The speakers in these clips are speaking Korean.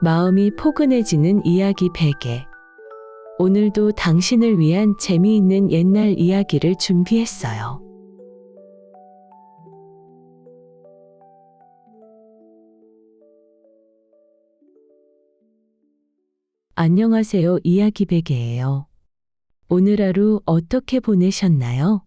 마음이 포근해지는 이야기 베개. 오늘도 당신을 위한 재미있는 옛날 이야기를 준비했어요. 안녕하세요. 이야기 베개예요. 오늘 하루 어떻게 보내셨나요?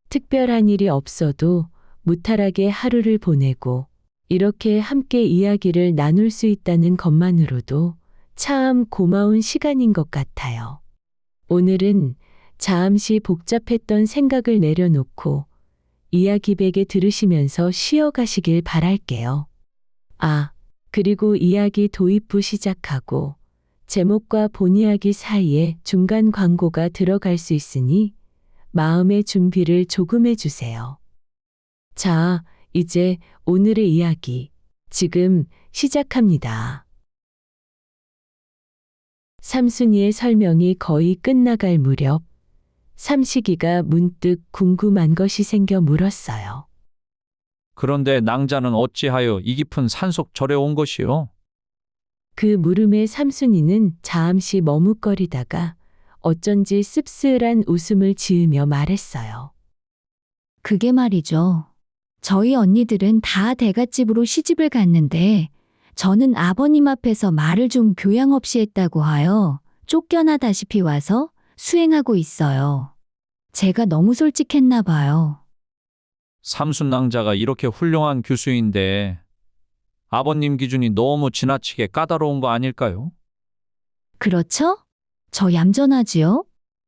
특별한 일이 없어도 무탈하게 하루를 보내고 이렇게 함께 이야기를 나눌 수 있다는 것만으로도 참 고마운 시간인 것 같아요. 오늘은 잠시 복잡했던 생각을 내려놓고 이야기 베개 들으시면서 쉬어가시길 바랄게요. 그리고 이야기 도입부 시작하고 제목과 본이야기 사이에 중간 광고가 들어갈 수 있으니 마음의 준비를 조금 해주세요. 자, 이제 오늘의 이야기 지금 시작합니다. 삼순이의 설명이 거의 끝나갈 무렵 삼식이가 문득 궁금한 것이 생겨 물었어요. 그런데 낭자는 어찌하여 이 깊은 산속 절에 온 것이요? 그 물음에 삼순이는 잠시 머뭇거리다가 어쩐지 씁쓸한 웃음을 지으며 말했어요. 그게 말이죠. 저희 언니들은 다 대갓집으로 시집을 갔는데 저는 아버님 앞에서 말을 좀 교양 없이 했다고 하여 쫓겨나다시피 와서 수행하고 있어요. 제가 너무 솔직했나 봐요. 삼순 낭자가 이렇게 훌륭한 교수인데 아버님 기준이 너무 지나치게 까다로운 거 아닐까요? 그렇죠? 저 얌전하지요?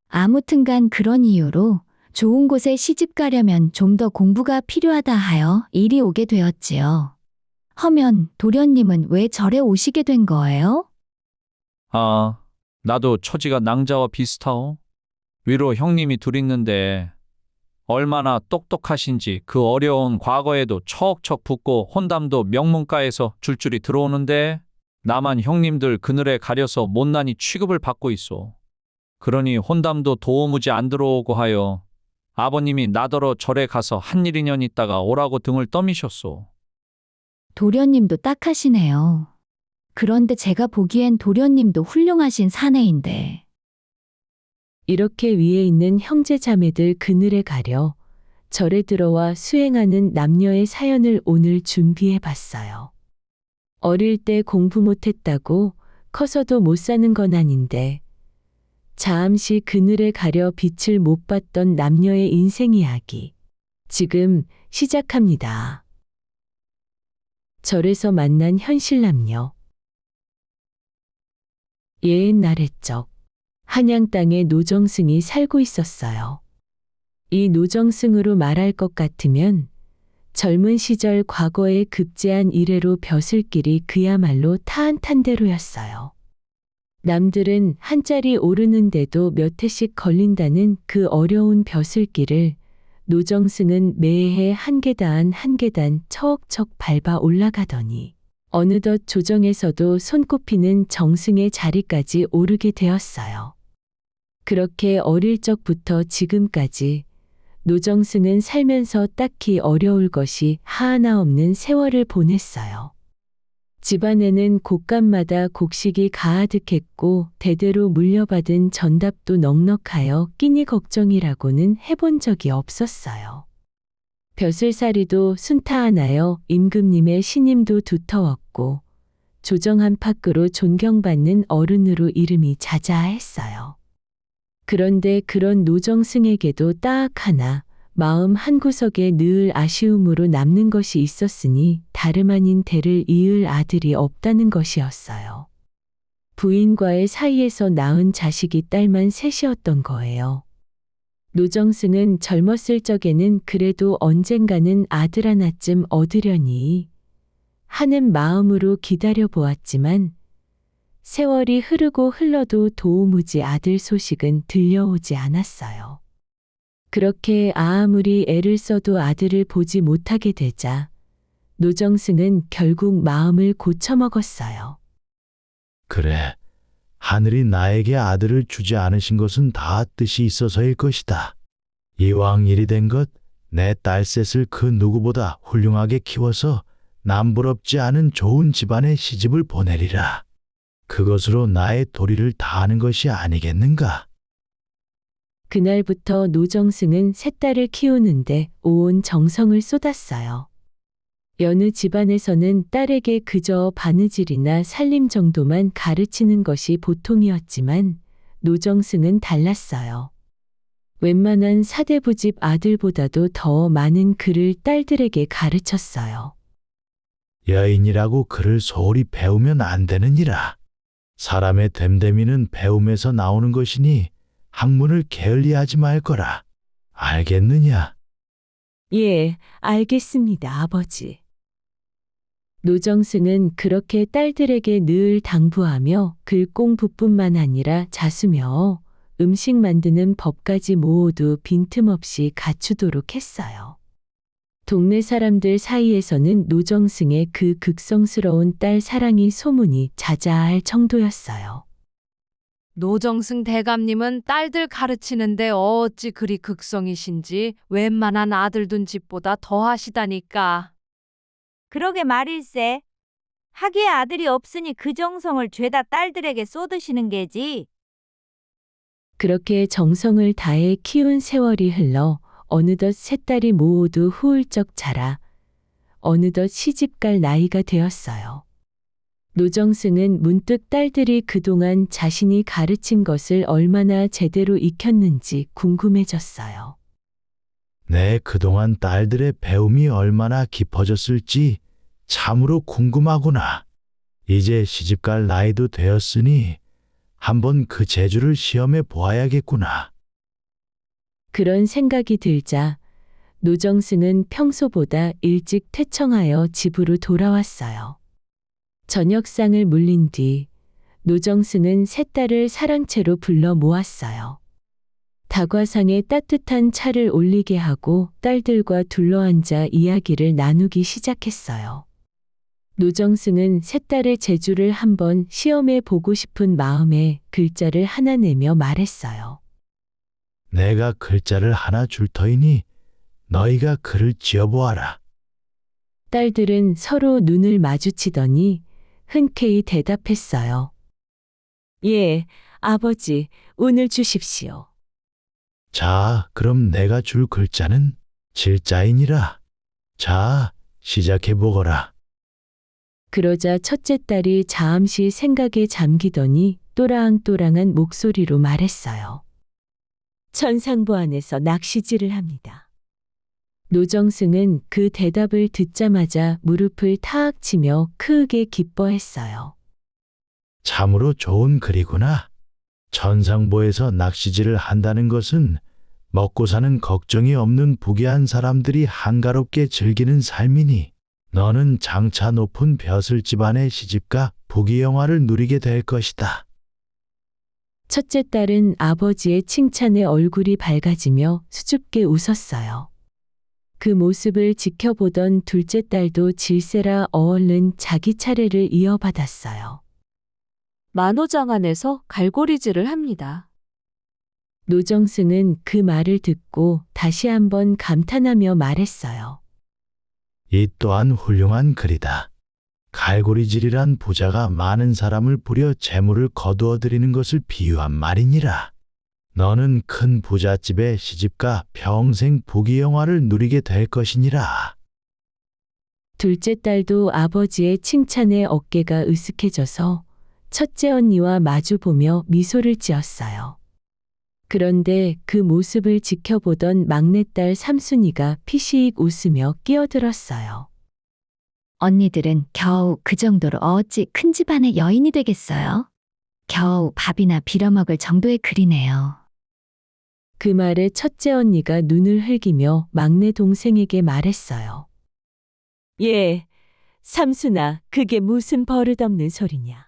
아무튼간 그런 이유로 좋은 곳에 시집 가려면 좀 더 공부가 필요하다 하여 이리 오게 되었지요. 허면 도련님은 왜 절에 오시게 된 거예요? 나도 처지가 낭자와 비슷하오. 위로 형님이 둘 있는데 얼마나 똑똑하신지 그 어려운 과거에도 척척 붙고 혼담도 명문가에서 줄줄이 들어오는데 나만 형님들 그늘에 가려서 못난이 취급을 받고 있어. 그러니 혼담도 도무지 안 들어오고 하여 아버님이 나더러 절에 가서 한 1, 2년 있다가 오라고 등을 떠미셨소. 도련님도 딱하시네요. 그런데 제가 보기엔 도련님도 훌륭하신 사내인데. 이렇게 위에 있는 형제 자매들 그늘에 가려 절에 들어와 수행하는 남녀의 사연을 오늘 준비해 봤어요. 어릴 때 공부 못했다고 커서도 못 사는 건 아닌데 잠시 그늘에 가려 빛을 못 봤던 남녀의 인생 이야기 지금 시작합니다. 절에서 만난 현실 남녀. 옛날의 적 한양 땅에 노정승이 살고 있었어요. 이 노정승으로 말할 것 같으면 젊은 시절 과거에 급제한 이래로 벼슬길이 그야말로 타한탄대로였어요. 남들은 한 자리 오르는데도 몇 해씩 걸린다는 그 어려운 벼슬길을 노정승은 매해 한 계단 한 계단 척척 밟아 올라가더니 어느덧 조정에서도 손꼽히는 정승의 자리까지 오르게 되었어요. 그렇게 어릴 적부터 지금까지 노정승은 살면서 딱히 어려울 것이 하나 없는 세월을 보냈어요. 집안에는 곳간마다 곡식이 가득했고 대대로 물려받은 전답도 넉넉하여 끼니 걱정이라고는 해본 적이 없었어요. 벼슬살이도 순탄하여 임금님의 신임도 두터웠고 조정 안팎으로 존경받는 어른으로 이름이 자자했어요. 그런데 그런 노정승에게도 딱 하나 마음 한구석에 늘 아쉬움으로 남는 것이 있었으니 다름 아닌 대를 이을 아들이 없다는 것이었어요. 부인과의 사이에서 낳은 자식이 딸만 셋이었던 거예요. 노정승은 젊었을 적에는 그래도 언젠가는 아들 하나쯤 얻으려니 하는 마음으로 기다려보았지만 세월이 흐르고 흘러도 도무지 아들 소식은 들려오지 않았어요. 그렇게 아무리 애를 써도 아들을 보지 못하게 되자 노정승은 결국 마음을 고쳐먹었어요. 그래, 하늘이 나에게 아들을 주지 않으신 것은 다 뜻이 있어서일 것이다. 이왕 일이 된 것 내 딸셋을 그 누구보다 훌륭하게 키워서 남부럽지 않은 좋은 집안에 시집을 보내리라. 그것으로 나의 도리를 다하는 것이 아니겠는가? 그날부터 노정승은 세 딸을 키우는데 온 정성을 쏟았어요. 여느 집안에서는 딸에게 그저 바느질이나 살림 정도만 가르치는 것이 보통이었지만 노정승은 달랐어요. 웬만한 사대부집 아들보다도 더 많은 글을 딸들에게 가르쳤어요. 여인이라고 글을 소홀히 배우면 안 되느니라. 사람의 됨됨이는 배움에서 나오는 것이니 학문을 게을리하지 말거라. 알겠느냐? 예, 알겠습니다, 아버지. 노정승은 그렇게 딸들에게 늘 당부하며 글공부뿐만 아니라 자수며 음식 만드는 법까지 모두 빈틈없이 갖추도록 했어요. 동네 사람들 사이에서는 노정승의 그 극성스러운 딸 사랑이 소문이 자자할 정도였어요. 노정승 대감님은 딸들 가르치는데 어찌 그리 극성이신지 웬만한 아들 둔 집보다 더 하시다니까. 그러게 말일세. 하기에 아들이 없으니 그 정성을 죄다 딸들에게 쏟으시는 게지. 그렇게 정성을 다해 키운 세월이 흘러 어느덧 세 딸이 모두 후울적 자라 어느덧 시집갈 나이가 되었어요. 노정승은 문득 딸들이 그동안 자신이 가르친 것을 얼마나 제대로 익혔는지 궁금해졌어요. 내 그동안 딸들의 배움이 얼마나 깊어졌을지 참으로 궁금하구나. 이제 시집갈 나이도 되었으니 한번 그 재주를 시험해 보아야겠구나. 그런 생각이 들자 노정승은 평소보다 일찍 퇴청하여 집으로 돌아왔어요. 저녁상을 물린 뒤 노정승은 세 딸을 사랑채로 불러 모았어요. 다과상에 따뜻한 차를 올리게 하고 딸들과 둘러앉아 이야기를 나누기 시작했어요. 노정승은 세 딸의 재주를 한번 시험해 보고 싶은 마음에 글자를 하나 내며 말했어요. 내가 글자를 하나 줄 터이니 너희가 글을 지어보아라. 딸들은 서로 눈을 마주치더니 흔쾌히 대답했어요. 예, 아버지, 오늘 주십시오. 자, 그럼 내가 줄 글자는 질자이니라. 자, 시작해 보거라. 그러자 첫째 딸이 잠시 생각에 잠기더니 또랑또랑한 목소리로 말했어요. 천상보 안에서 낚시질을 합니다. 노정승은 그 대답을 듣자마자 무릎을 탁 치며 크게 기뻐했어요. 참으로 좋은 글이구나. 천상보에서 낚시질을 한다는 것은 먹고 사는 걱정이 없는 부귀한 사람들이 한가롭게 즐기는 삶이니 너는 장차 높은 벼슬 집안의 시집가 부귀영화를 누리게 될 것이다. 첫째 딸은 아버지의 칭찬에 얼굴이 밝아지며 수줍게 웃었어요. 그 모습을 지켜보던 둘째 딸도 질세라 얼른 자기 차례를 이어받았어요. 만호장 안에서 갈고리질을 합니다. 노정승은 그 말을 듣고 다시 한번 감탄하며 말했어요. 이 또한 훌륭한 글이다. 갈고리질이란 부자가 많은 사람을 부려 재물을 거두어 들이는 것을 비유한 말이니라. 너는 큰 부잣집의 시집가 평생 부귀영화를 누리게 될 것이니라. 둘째 딸도 아버지의 칭찬에 어깨가 으쓱해져서 첫째 언니와 마주보며 미소를 지었어요. 그런데 그 모습을 지켜보던 막내딸 삼순이가 피식 웃으며 끼어들었어요. 언니들은 겨우 그 정도로 어찌 큰 집안의 여인이 되겠어요? 겨우 밥이나 빌어먹을 정도의 글이네요. 그 말에 첫째 언니가 눈을 흘기며 막내 동생에게 말했어요. 예, 삼순아, 그게 무슨 버릇없는 소리냐.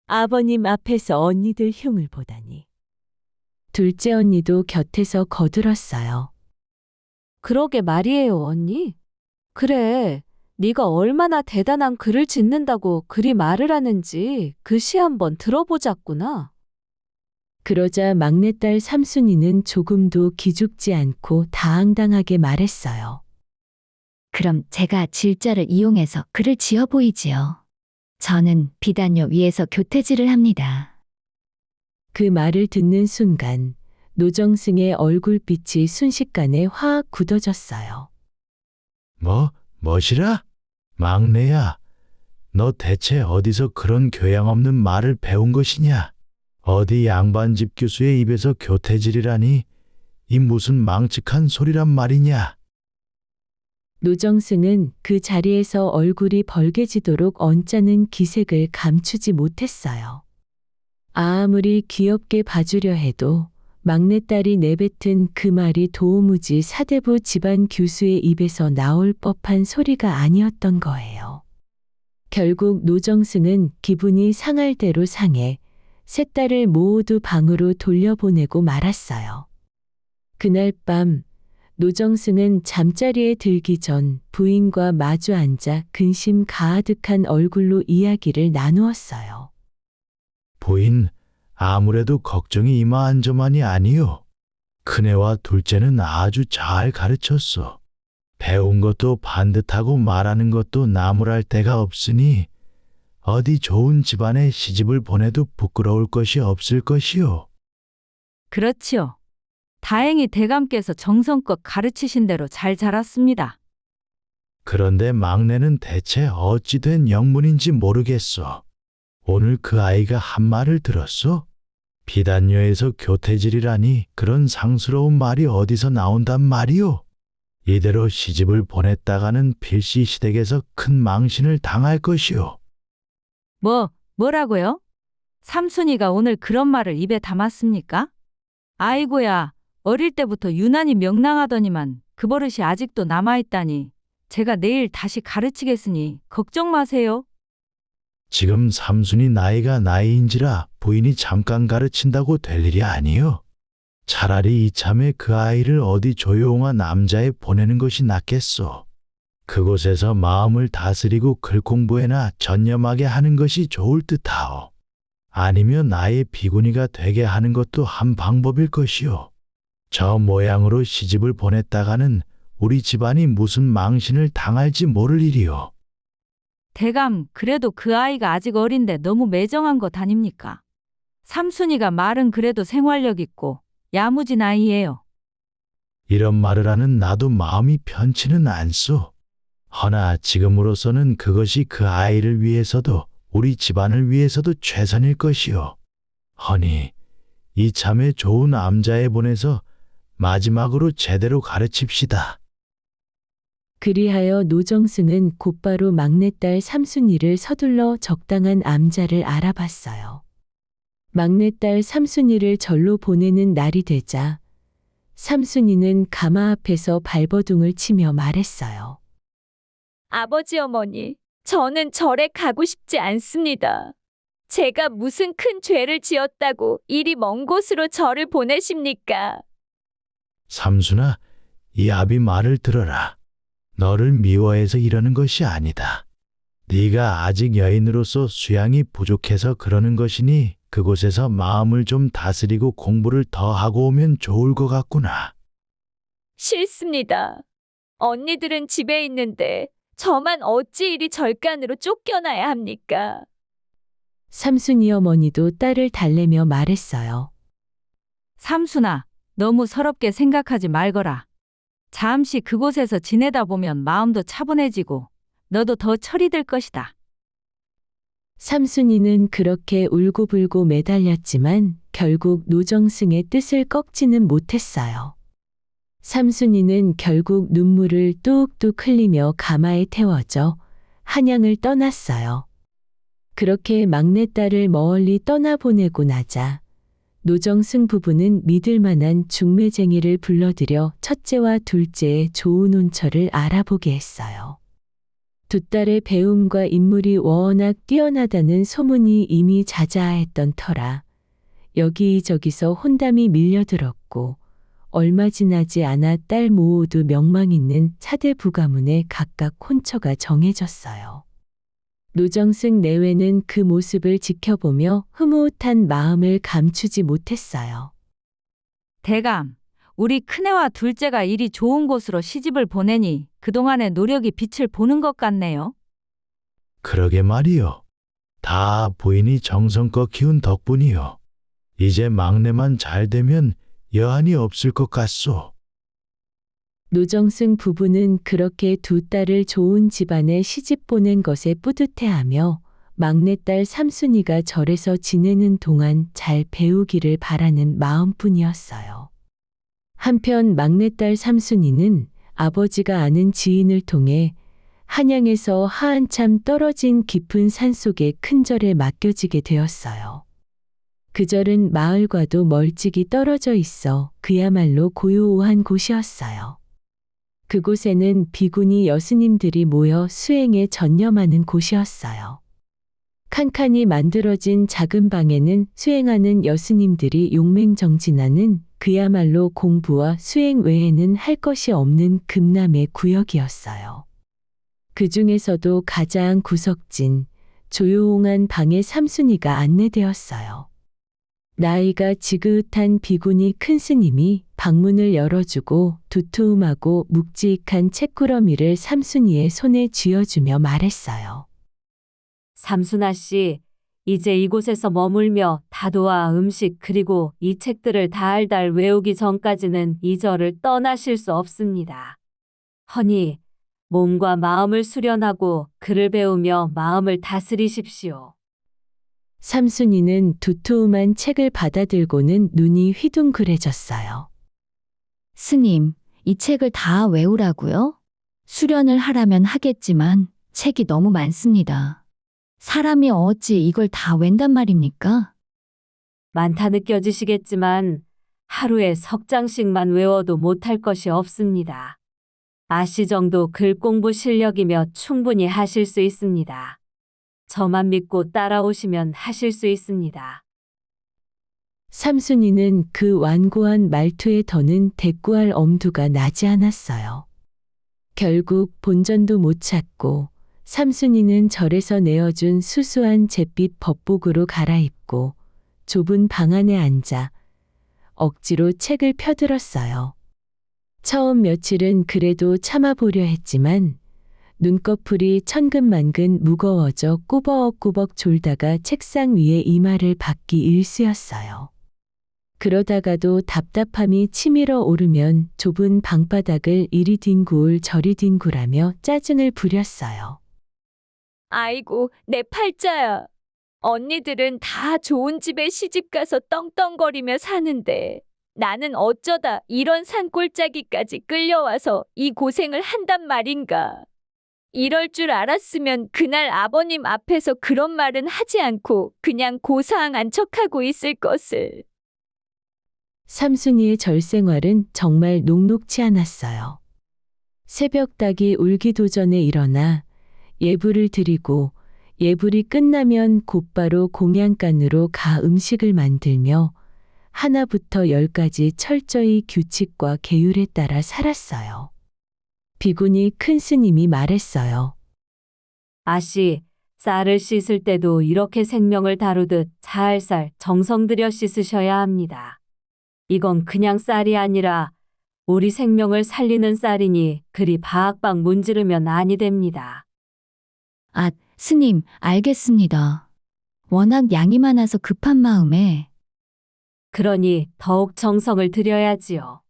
아버님 앞에서 언니들 흉을 보다니. 둘째 언니도 곁에서 거들었어요. 그러게 말이에요, 언니. 그래, 네가 얼마나 대단한 글을 짓는다고 그리 말을 하는지 그 시 한번 들어보자꾸나. 그러자 막내딸 삼순이는 조금도 기죽지 않고 다앙당하게 말했어요. 그럼 제가 질자를 이용해서 글을 지어 보이지요. 저는 비단요 위에서 교태질을 합니다. 그 말을 듣는 순간 노정승의 얼굴빛이 순식간에 확 굳어졌어요. 뭐시라? 막내야, 너 대체 어디서 그런 교양 없는 말을 배운 것이냐? 어디 양반집 교수의 입에서 교태질이라니? 이 무슨 망측한 소리란 말이냐? 노정승은 그 자리에서 얼굴이 벌개지도록 언짢은 기색을 감추지 못했어요. 아무리 귀엽게 봐주려 해도 막내딸이 내뱉은 그 말이 도무지 사대부 집안 교수의 입에서 나올 법한 소리가 아니었던 거예요. 결국 노정승은 기분이 상할 대로 상해 세 딸을 모두 방으로 돌려보내고 말았어요. 그날 밤 노정승은 잠자리에 들기 전 부인과 마주 앉아 근심 가득한 얼굴로 이야기를 나누었어요. 부인, 아무래도 걱정이 이마저만이 아니요. 큰애와 둘째는 아주 잘 가르쳤어. 배운 것도 반듯하고 말하는 것도 나무랄 데가 없으니 어디 좋은 집안에 시집을 보내도 부끄러울 것이 없을 것이요. 그렇지요. 다행히 대감께서 정성껏 가르치신 대로 잘 자랐습니다. 그런데 막내는 대체 어찌 된 영문인지 모르겠어. 오늘 그 아이가 한 말을 들었어? 비단녀에서 교태질이라니 그런 상스러운 말이 어디서 나온단 말이오? 이대로 시집을 보냈다가는 필시 시댁에서 큰 망신을 당할 것이오. 뭐라고요? 삼순이가 오늘 그런 말을 입에 담았습니까? 아이고야, 어릴 때부터 유난히 명랑하더니만 그 버릇이 아직도 남아있다니. 제가 내일 다시 가르치겠으니 걱정 마세요. 지금 삼순이 나이가 나이인지라 부인이 잠깐 가르친다고 될 일이 아니요. 차라리 이참에 그 아이를 어디 조용한 남자에 보내는 것이 낫겠소. 그곳에서 마음을 다스리고 글 공부에나 전념하게 하는 것이 좋을 듯하오. 아니면 나의 비구니가 되게 하는 것도 한 방법일 것이오. 저 모양으로 시집을 보냈다가는 우리 집안이 무슨 망신을 당할지 모를 일이오. 대감, 그래도 그 아이가 아직 어린데 너무 매정한 것 아닙니까? 삼순이가 말은 그래도 생활력 있고 야무진 아이예요. 이런 말을 하는 나도 마음이 편치는 않소. 허나 지금으로서는 그것이 그 아이를 위해서도 우리 집안을 위해서도 최선일 것이오. 허니 이참에 좋은 남자에 보내서 마지막으로 제대로 가르칩시다. 그리하여 노정승은 곧바로 막내딸 삼순이를 서둘러 적당한 암자를 알아봤어요. 막내딸 삼순이를 절로 보내는 날이 되자 삼순이는 가마 앞에서 발버둥을 치며 말했어요. 아버지 어머니, 저는 절에 가고 싶지 않습니다. 제가 무슨 큰 죄를 지었다고 이리 먼 곳으로 저를 보내십니까? 삼순아, 이 아비 말을 들어라. 너를 미워해서 이러는 것이 아니다. 네가 아직 여인으로서 수양이 부족해서 그러는 것이니 그곳에서 마음을 좀 다스리고 공부를 더 하고 오면 좋을 것 같구나. 싫습니다. 언니들은 집에 있는데 저만 어찌 이리 절간으로 쫓겨나야 합니까? 삼순이 어머니도 딸을 달래며 말했어요. 삼순아, 너무 서럽게 생각하지 말거라. 잠시 그곳에서 지내다 보면 마음도 차분해지고 너도 더 철이 들 것이다. 삼순이는 그렇게 울고불고 매달렸지만 결국 노정승의 뜻을 꺾지는 못했어요. 삼순이는 결국 눈물을 뚝뚝 흘리며 가마에 태워져 한양을 떠났어요. 그렇게 막내딸을 멀리 떠나보내고 나자 노정승 부부는 믿을 만한 중매쟁이를 불러들여 첫째와 둘째의 좋은 운처를 알아보게 했어요. 두 딸의 배움과 인물이 워낙 뛰어나다는 소문이 이미 자자했던 터라 여기저기서 혼담이 밀려들었고 얼마 지나지 않아 딸 모두 명망 있는 차대 부가문에 각각 혼처가 정해졌어요. 노정승 내외는 그 모습을 지켜보며 흐뭇한 마음을 감추지 못했어요. 대감, 우리 큰애와 둘째가 일이 좋은 곳으로 시집을 보내니 그동안의 노력이 빛을 보는 것 같네요. 그러게 말이요. 다 부인이 정성껏 키운 덕분이요. 이제 막내만 잘 되면 여한이 없을 것 같소. 노정승 부부는 그렇게 두 딸을 좋은 집안에 시집 보낸 것에 뿌듯해하며 막내딸 삼순이가 절에서 지내는 동안 잘 배우기를 바라는 마음뿐이었어요. 한편 막내딸 삼순이는 아버지가 아는 지인을 통해 한양에서 한참 떨어진 깊은 산속의 큰 절에 맡겨지게 되었어요. 그 절은 마을과도 멀찍이 떨어져 있어 그야말로 고요한 곳이었어요. 그곳에는 비구니 여스님들이 모여 수행에 전념하는 곳이었어요. 칸칸이 만들어진 작은 방에는 수행하는 여스님들이 용맹정진하는 그야말로 공부와 수행 외에는 할 것이 없는 금남의 구역이었어요. 그 중에서도 가장 구석진, 조용한 방에 삼순이가 안내되었어요. 나이가 지긋한 비구니 큰 스님이 방문을 열어주고 두툼하고 묵직한 책구러미를 삼순이의 손에 쥐어주며 말했어요. 삼순아 씨, 이제 이곳에서 머물며 다도와 음식 그리고 이 책들을 달달 외우기 전까지는 이 절을 떠나실 수 없습니다. 허니 몸과 마음을 수련하고 글을 배우며 마음을 다스리십시오. 삼순이는 두툼한 책을 받아들고는 눈이 휘둥그레졌어요. 스님, 이 책을 다 외우라고요? 수련을 하라면 하겠지만 책이 너무 많습니다. 사람이 어찌 이걸 다 웬단 말입니까? 많다 느껴지시겠지만 하루에 석 장씩만 외워도 못할 것이 없습니다. 아씨 정도 글 공부 실력이며 충분히 하실 수 있습니다. 저만 믿고 따라오시면 하실 수 있습니다. 삼순이는 그 완고한 말투에 더는 대꾸할 엄두가 나지 않았어요. 결국 본전도 못 찾고 삼순이는 절에서 내어준 수수한 잿빛 법복으로 갈아입고 좁은 방 안에 앉아 억지로 책을 펴들었어요. 처음 며칠은 그래도 참아보려 했지만 눈꺼풀이 천근만근 무거워져 꾸벅꾸벅 졸다가 책상 위에 이마를 박기 일쑤였어요. 그러다가도 답답함이 치밀어 오르면 좁은 방바닥을 이리 뒹굴 저리 뒹굴하며 짜증을 부렸어요. 아이고, 내 팔자야. 언니들은 다 좋은 집에 시집가서 떵떵거리며 사는데 나는 어쩌다 이런 산골짜기까지 끌려와서 이 고생을 한단 말인가. 이럴 줄 알았으면 그날 아버님 앞에서 그런 말은 하지 않고 그냥 고사항한 척하고 있을 것을. 삼순이의 절생활은 정말 녹록치 않았어요. 새벽닭이 울기도 전에 일어나 예불을 드리고 예불이 끝나면 곧바로 공양간으로 가 음식을 만들며 하나부터 10까지 철저히 규칙과 계율에 따라 살았어요. 비구니 큰 스님이 말했어요. 아씨, 쌀을 씻을 때도 이렇게 생명을 다루듯 살살 정성 들여 씻으셔야 합니다. 이건 그냥 쌀이 아니라 우리 생명을 살리는 쌀이니 그리 바악박 문지르면 아니 됩니다. 아, 스님, 알겠습니다. 워낙 양이 많아서 급한 마음에. 그러니 더욱 정성을 들여야지요.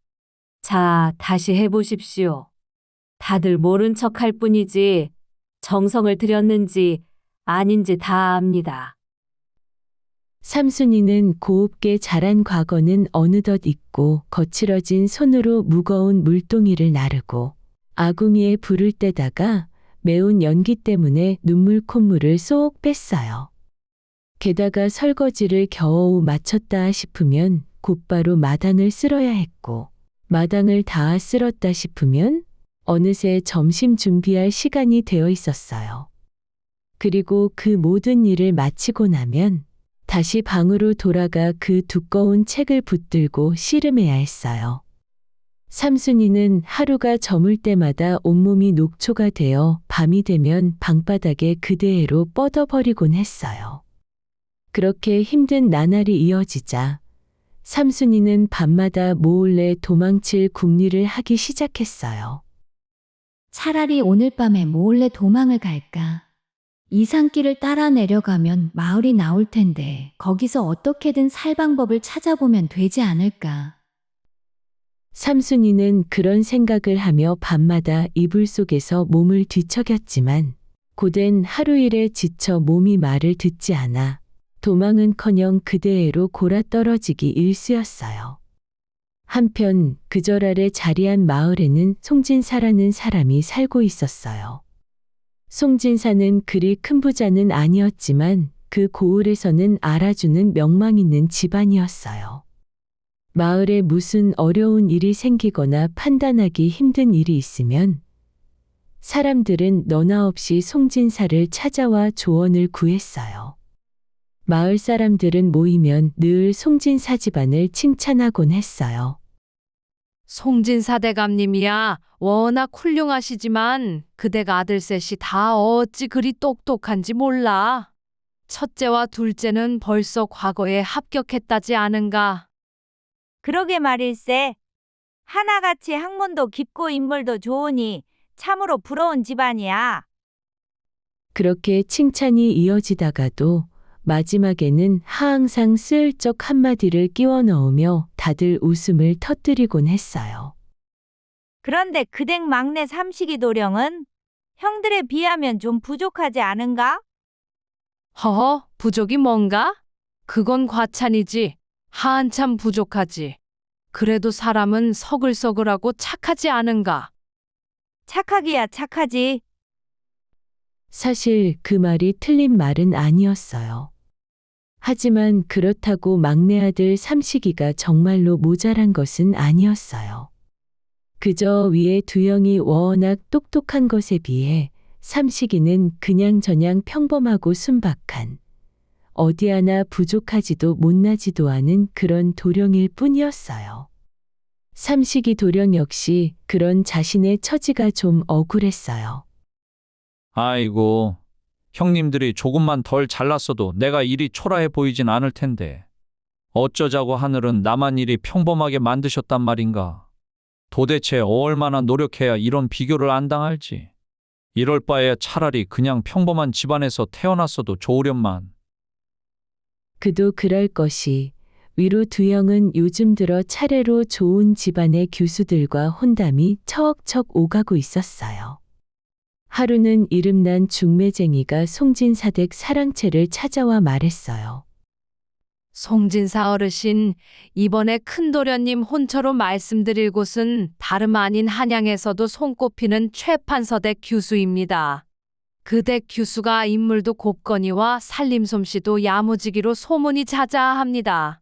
자, 다시 해보십시오. 다들 모른 척 할 뿐이지 정성을 들였는지 아닌지 다 압니다. 삼순이는 곱게 자란 과거는 어느덧 잊고 거칠어진 손으로 무거운 물동이를 나르고 아궁이에 불을 떼다가 매운 연기 때문에 눈물 콧물을 쏙 뺐어요. 게다가 설거지를 겨우 마쳤다 싶으면 곧바로 마당을 쓸어야 했고 마당을 다 쓸었다 싶으면 어느새 점심 준비할 시간이 되어 있었어요. 그리고 그 모든 일을 마치고 나면 다시 방으로 돌아가 그 두꺼운 책을 붙들고 씨름해야 했어요. 삼순이는 하루가 저물 때마다 온몸이 녹초가 되어 밤이 되면 방바닥에 그대로 뻗어버리곤 했어요. 그렇게 힘든 나날이 이어지자 삼순이는 밤마다 몰래 도망칠 궁리를 하기 시작했어요. 차라리 오늘 밤에 몰래 도망을 갈까? 이 산길을 따라 내려가면 마을이 나올 텐데 거기서 어떻게든 살 방법을 찾아보면 되지 않을까? 삼순이는 그런 생각을 하며 밤마다 이불 속에서 몸을 뒤척였지만 고된 하루 일에 지쳐 몸이 말을 듣지 않아 도망은커녕 그대로 골아떨어지기 일쑤였어요. 한편 그절 아래 자리한 마을에는 송진사라는 사람이 살고 있었어요. 송진사는 그리 큰 부자는 아니었지만 그 고을에서는 알아주는 명망 있는 집안이었어요. 마을에 무슨 어려운 일이 생기거나 판단하기 힘든 일이 있으면 사람들은 너나 없이 송진사를 찾아와 조언을 구했어요. 마을 사람들은 모이면 늘 송진사 집안을 칭찬하곤 했어요. 송진사 대감님이야 워낙 훌륭하시지만 그댁 아들 셋이 다 어찌 그리 똑똑한지 몰라. 첫째와 둘째는 벌써 과거에 합격했다지 않은가. 그러게 말일세. 하나같이 학문도 깊고 인물도 좋으니 참으로 부러운 집안이야. 그렇게 칭찬이 이어지다가도 마지막에는 항상 슬쩍 한마디를 끼워 넣으며 다들 웃음을 터뜨리곤 했어요. 그런데 그댁 막내 삼식이 도령은 형들에 비하면 좀 부족하지 않은가? 허허, 부족이 뭔가? 그건 과찬이지. 한참 부족하지. 그래도 사람은 서글서글하고 착하지 않은가? 착하기야 착하지. 사실 그 말이 틀린 말은 아니었어요. 하지만 그렇다고 막내 아들 삼식이가 정말로 모자란 것은 아니었어요. 그저 위에 두 형이 워낙 똑똑한 것에 비해 삼식이는 그냥저냥 평범하고 순박한 어디 하나 부족하지도 못나지도 않은 그런 도령일 뿐이었어요. 삼식이 도령 역시 그런 자신의 처지가 좀 억울했어요. 아이고, 형님들이 조금만 덜 잘났어도 내가 일이 초라해 보이진 않을 텐데. 어쩌자고 하늘은 나만 일이 평범하게 만드셨단 말인가. 도대체 얼마나 노력해야 이런 비교를 안 당할지. 이럴 바에 차라리 그냥 평범한 집안에서 태어났어도 좋으련만. 그도 그럴 것이 위로 두 형은 요즘 들어 차례로 좋은 집안의 교수들과 혼담이 척척 오가고 있었어요. 하루는 이름난 중매쟁이가 송진사댁 사랑채를 찾아와 말했어요. 송진사 어르신, 이번에 큰도련님 혼처로 말씀드릴 곳은 다름 아닌 한양에서도 손꼽히는 최판서댁 교수입니다. 그댁 교수가 인물도 곱거니와 살림솜씨도 야무지기로 소문이 자자합니다.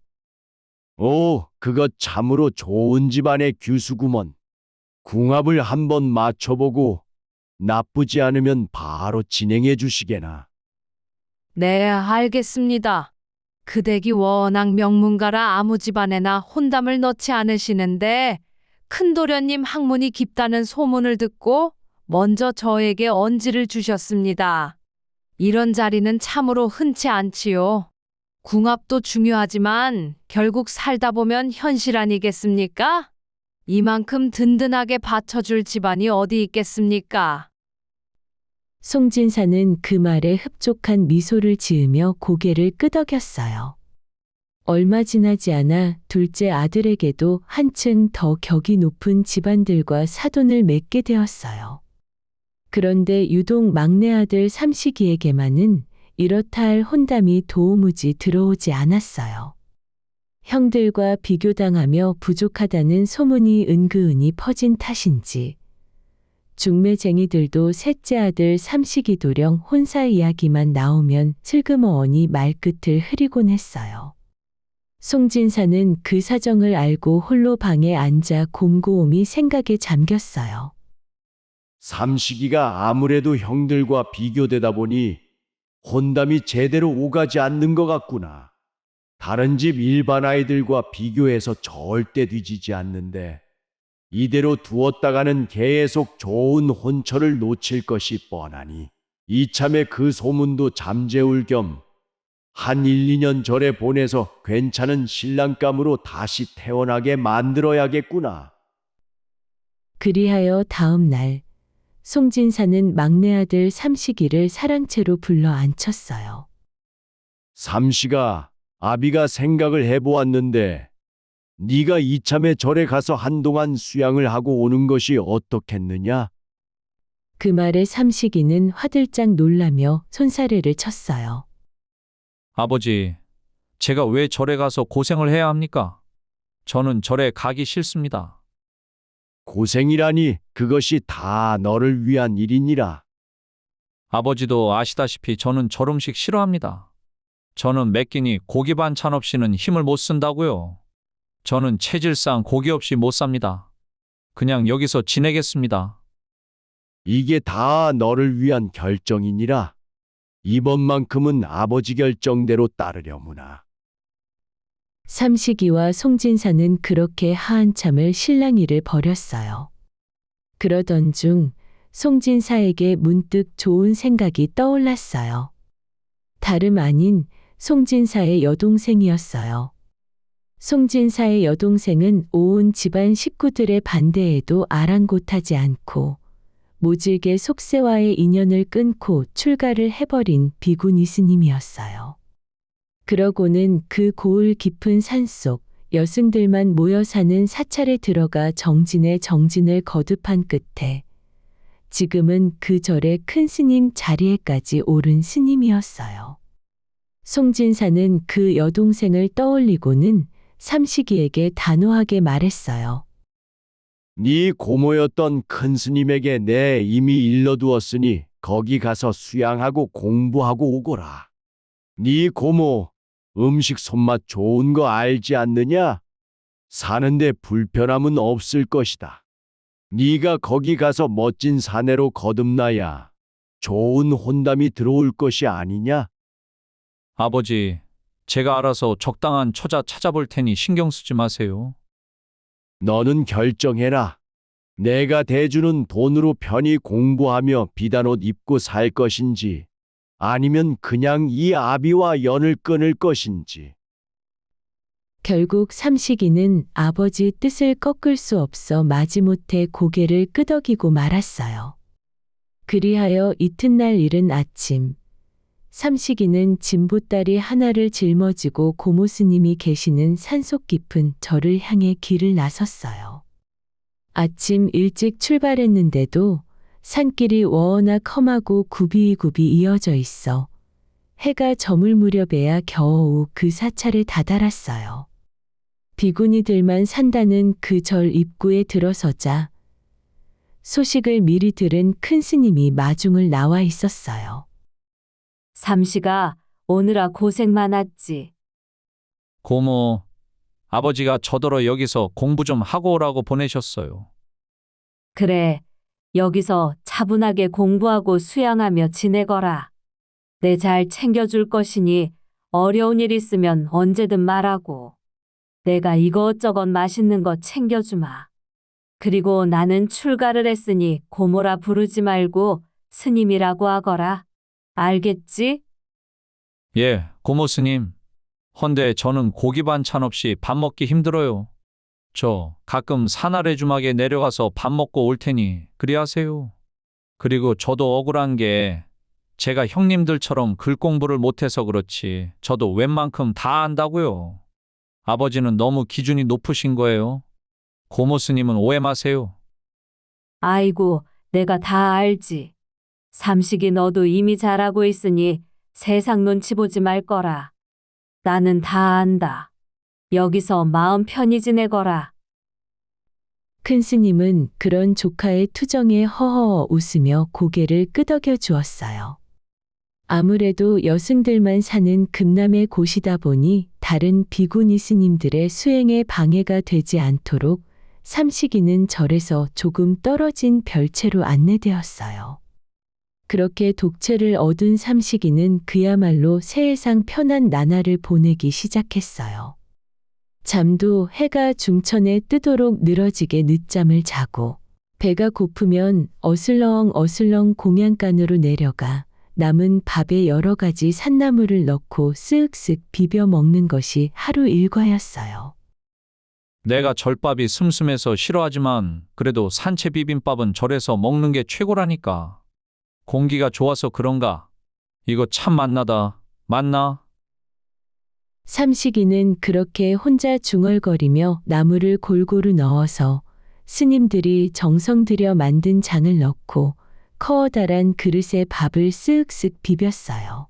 오, 그것 참으로 좋은 집안의 교수구먼. 궁합을 한번 맞춰보고 나쁘지 않으면 바로 진행해 주시게나. 네, 알겠습니다. 그댁이 워낙 명문가라 아무 집안에나 혼담을 넣지 않으시는데 큰도련님 학문이 깊다는 소문을 듣고 먼저 저에게 언지를 주셨습니다. 이런 자리는 참으로 흔치 않지요. 궁합도 중요하지만 결국 살다 보면 현실 아니겠습니까? 이만큼 든든하게 받쳐줄 집안이 어디 있겠습니까? 송진사는 그 말에 흡족한 미소를 지으며 고개를 끄덕였어요. 얼마 지나지 않아 둘째 아들에게도 한층 더 격이 높은 집안들과 사돈을 맺게 되었어요. 그런데 유독 막내 아들 삼식이에게만은 이렇다 할 혼담이 도무지 들어오지 않았어요. 형들과 비교당하며 부족하다는 소문이 은근히 퍼진 탓인지 중매쟁이들도 셋째 아들 삼식이 도령 혼사 이야기만 나오면 슬그머니 말끝을 흐리곤 했어요. 송진사는 그 사정을 알고 홀로 방에 앉아 곰곰이 생각에 잠겼어요. 삼식이가 아무래도 형들과 비교되다 보니 혼담이 제대로 오가지 않는 것 같구나. 다른 집 일반 아이들과 비교해서 절대 뒤지지 않는데 이대로 두었다가는 계속 좋은 혼처를 놓칠 것이 뻔하니 이참에 그 소문도 잠재울 겸 한 1, 2년 절에 보내서 괜찮은 신랑감으로 다시 태어나게 만들어야겠구나. 그리하여 다음 날 송진사는 막내 아들 삼식이를 사랑채로 불러 앉혔어요. 삼시가, 아비가 생각을 해보았는데 네가 이참에 절에 가서 한동안 수양을 하고 오는 것이 어떻겠느냐? 그 말에 삼식이는 화들짝 놀라며 손사래를 쳤어요. 아버지, 제가 왜 절에 가서 고생을 해야 합니까? 저는 절에 가기 싫습니다. 고생이라니 그것이 다 너를 위한 일이니라. 아버지도 아시다시피 저는 절 음식 싫어합니다. 저는 매 끼니 고기 반찬 없이는 힘을 못 쓴다고요. 저는 체질상 고기 없이 못 삽니다. 그냥 여기서 지내겠습니다. 이게 다 너를 위한 결정이니라. 이번만큼은 아버지 결정대로 따르려무나. 삼식이와 송진사는 그렇게 한참을 실랑이를 벌였어요. 그러던 중 송진사에게 문득 좋은 생각이 떠올랐어요. 다름 아닌 송진사의 여동생이었어요. 송진사의 여동생은 온 집안 식구들의 반대에도 아랑곳하지 않고 모질게 속세와의 인연을 끊고 출가를 해버린 비구니 스님이었어요. 그러고는 그 고을 깊은 산속 여승들만 모여 사는 사찰에 들어가 정진의 정진을 거듭한 끝에 지금은 그 절의 큰 스님 자리에까지 오른 스님이었어요. 송진사는 그 여동생을 떠올리고는 삼식이에게 단호하게 말했어요. 네 고모였던 큰 스님에게 내 이미 일러두었으니 거기 가서 수양하고 공부하고 오거라. 네 고모 음식 손맛 좋은 거 알지 않느냐? 사는데 불편함은 없을 것이다. 네가 거기 가서 멋진 사내로 거듭나야 좋은 혼담이 들어올 것이 아니냐? 아버지, 제가 알아서 적당한 처자 찾아볼 테니 신경 쓰지 마세요. 너는 결정해라. 내가 대주는 돈으로 편히 공부하며 비단 옷 입고 살 것인지 아니면 그냥 이 아비와 연을 끊을 것인지. 결국 삼식이는 아버지 뜻을 꺾을 수 없어 마지못해 고개를 끄덕이고 말았어요. 그리하여 이튿날 이른 아침, 삼식이는 진보다리 하나를 짊어지고 고모 스님이 계시는 산속 깊은 절을 향해 길을 나섰어요. 아침 일찍 출발했는데도 산길이 워낙 험하고 굽이굽이 이어져 있어 해가 저물 무렵에야 겨우 그 사찰에 다다랐어요. 비구니들만 산다는 그 절 입구에 들어서자 소식을 미리 들은 큰 스님이 마중을 나와 있었어요. 삼시가 오느라 고생 많았지. 고모, 아버지가 저더러 여기서 공부 좀 하고 오라고 보내셨어요. 그래, 여기서 차분하게 공부하고 수양하며 지내거라. 내 잘 챙겨줄 것이니 어려운 일 있으면 언제든 말하고. 내가 이것저것 맛있는 거 챙겨주마. 그리고 나는 출가를 했으니 고모라 부르지 말고 스님이라고 하거라. 알겠지? 예, 고모 스님. 헌데 저는 고기 반찬 없이 밥 먹기 힘들어요. 저 가끔 산아래 주막에 내려가서 밥 먹고 올 테니 그리 하세요. 그리고 저도 억울한 게 제가 형님들처럼 글 공부를 못해서 그렇지 저도 웬만큼 다 안다고요. 아버지는 너무 기준이 높으신 거예요. 고모 스님은 오해 마세요. 아이고, 내가 다 알지. 삼식이 너도 이미 잘하고 있으니 세상 눈치 보지 말 거라. 나는 다 안다. 여기서 마음 편히 지내거라. 큰 스님은 그런 조카의 투정에 허허 웃으며 고개를 끄덕여 주었어요. 아무래도 여승들만 사는 금남의 곳이다 보니 다른 비구니 스님들의 수행에 방해가 되지 않도록 삼식이는 절에서 조금 떨어진 별채로 안내되었어요. 그렇게 독채를 얻은 삼식이는 그야말로 세상 편한 나날을 보내기 시작했어요. 잠도 해가 중천에 뜨도록 늘어지게 늦잠을 자고 배가 고프면 어슬렁어슬렁 공양간으로 내려가 남은 밥에 여러 가지 산나물을 넣고 쓱쓱 비벼 먹는 것이 하루 일과였어요. 내가 절밥이 슴슴해서 싫어하지만 그래도 산채 비빔밥은 절에서 먹는 게 최고라니까. 공기가 좋아서 그런가? 이거 참 맛나다. 맛나? 삼식이는 그렇게 혼자 중얼거리며 나물을 골고루 넣어서 스님들이 정성 들여 만든 장을 넣고 커다란 그릇에 밥을 쓱쓱 비볐어요.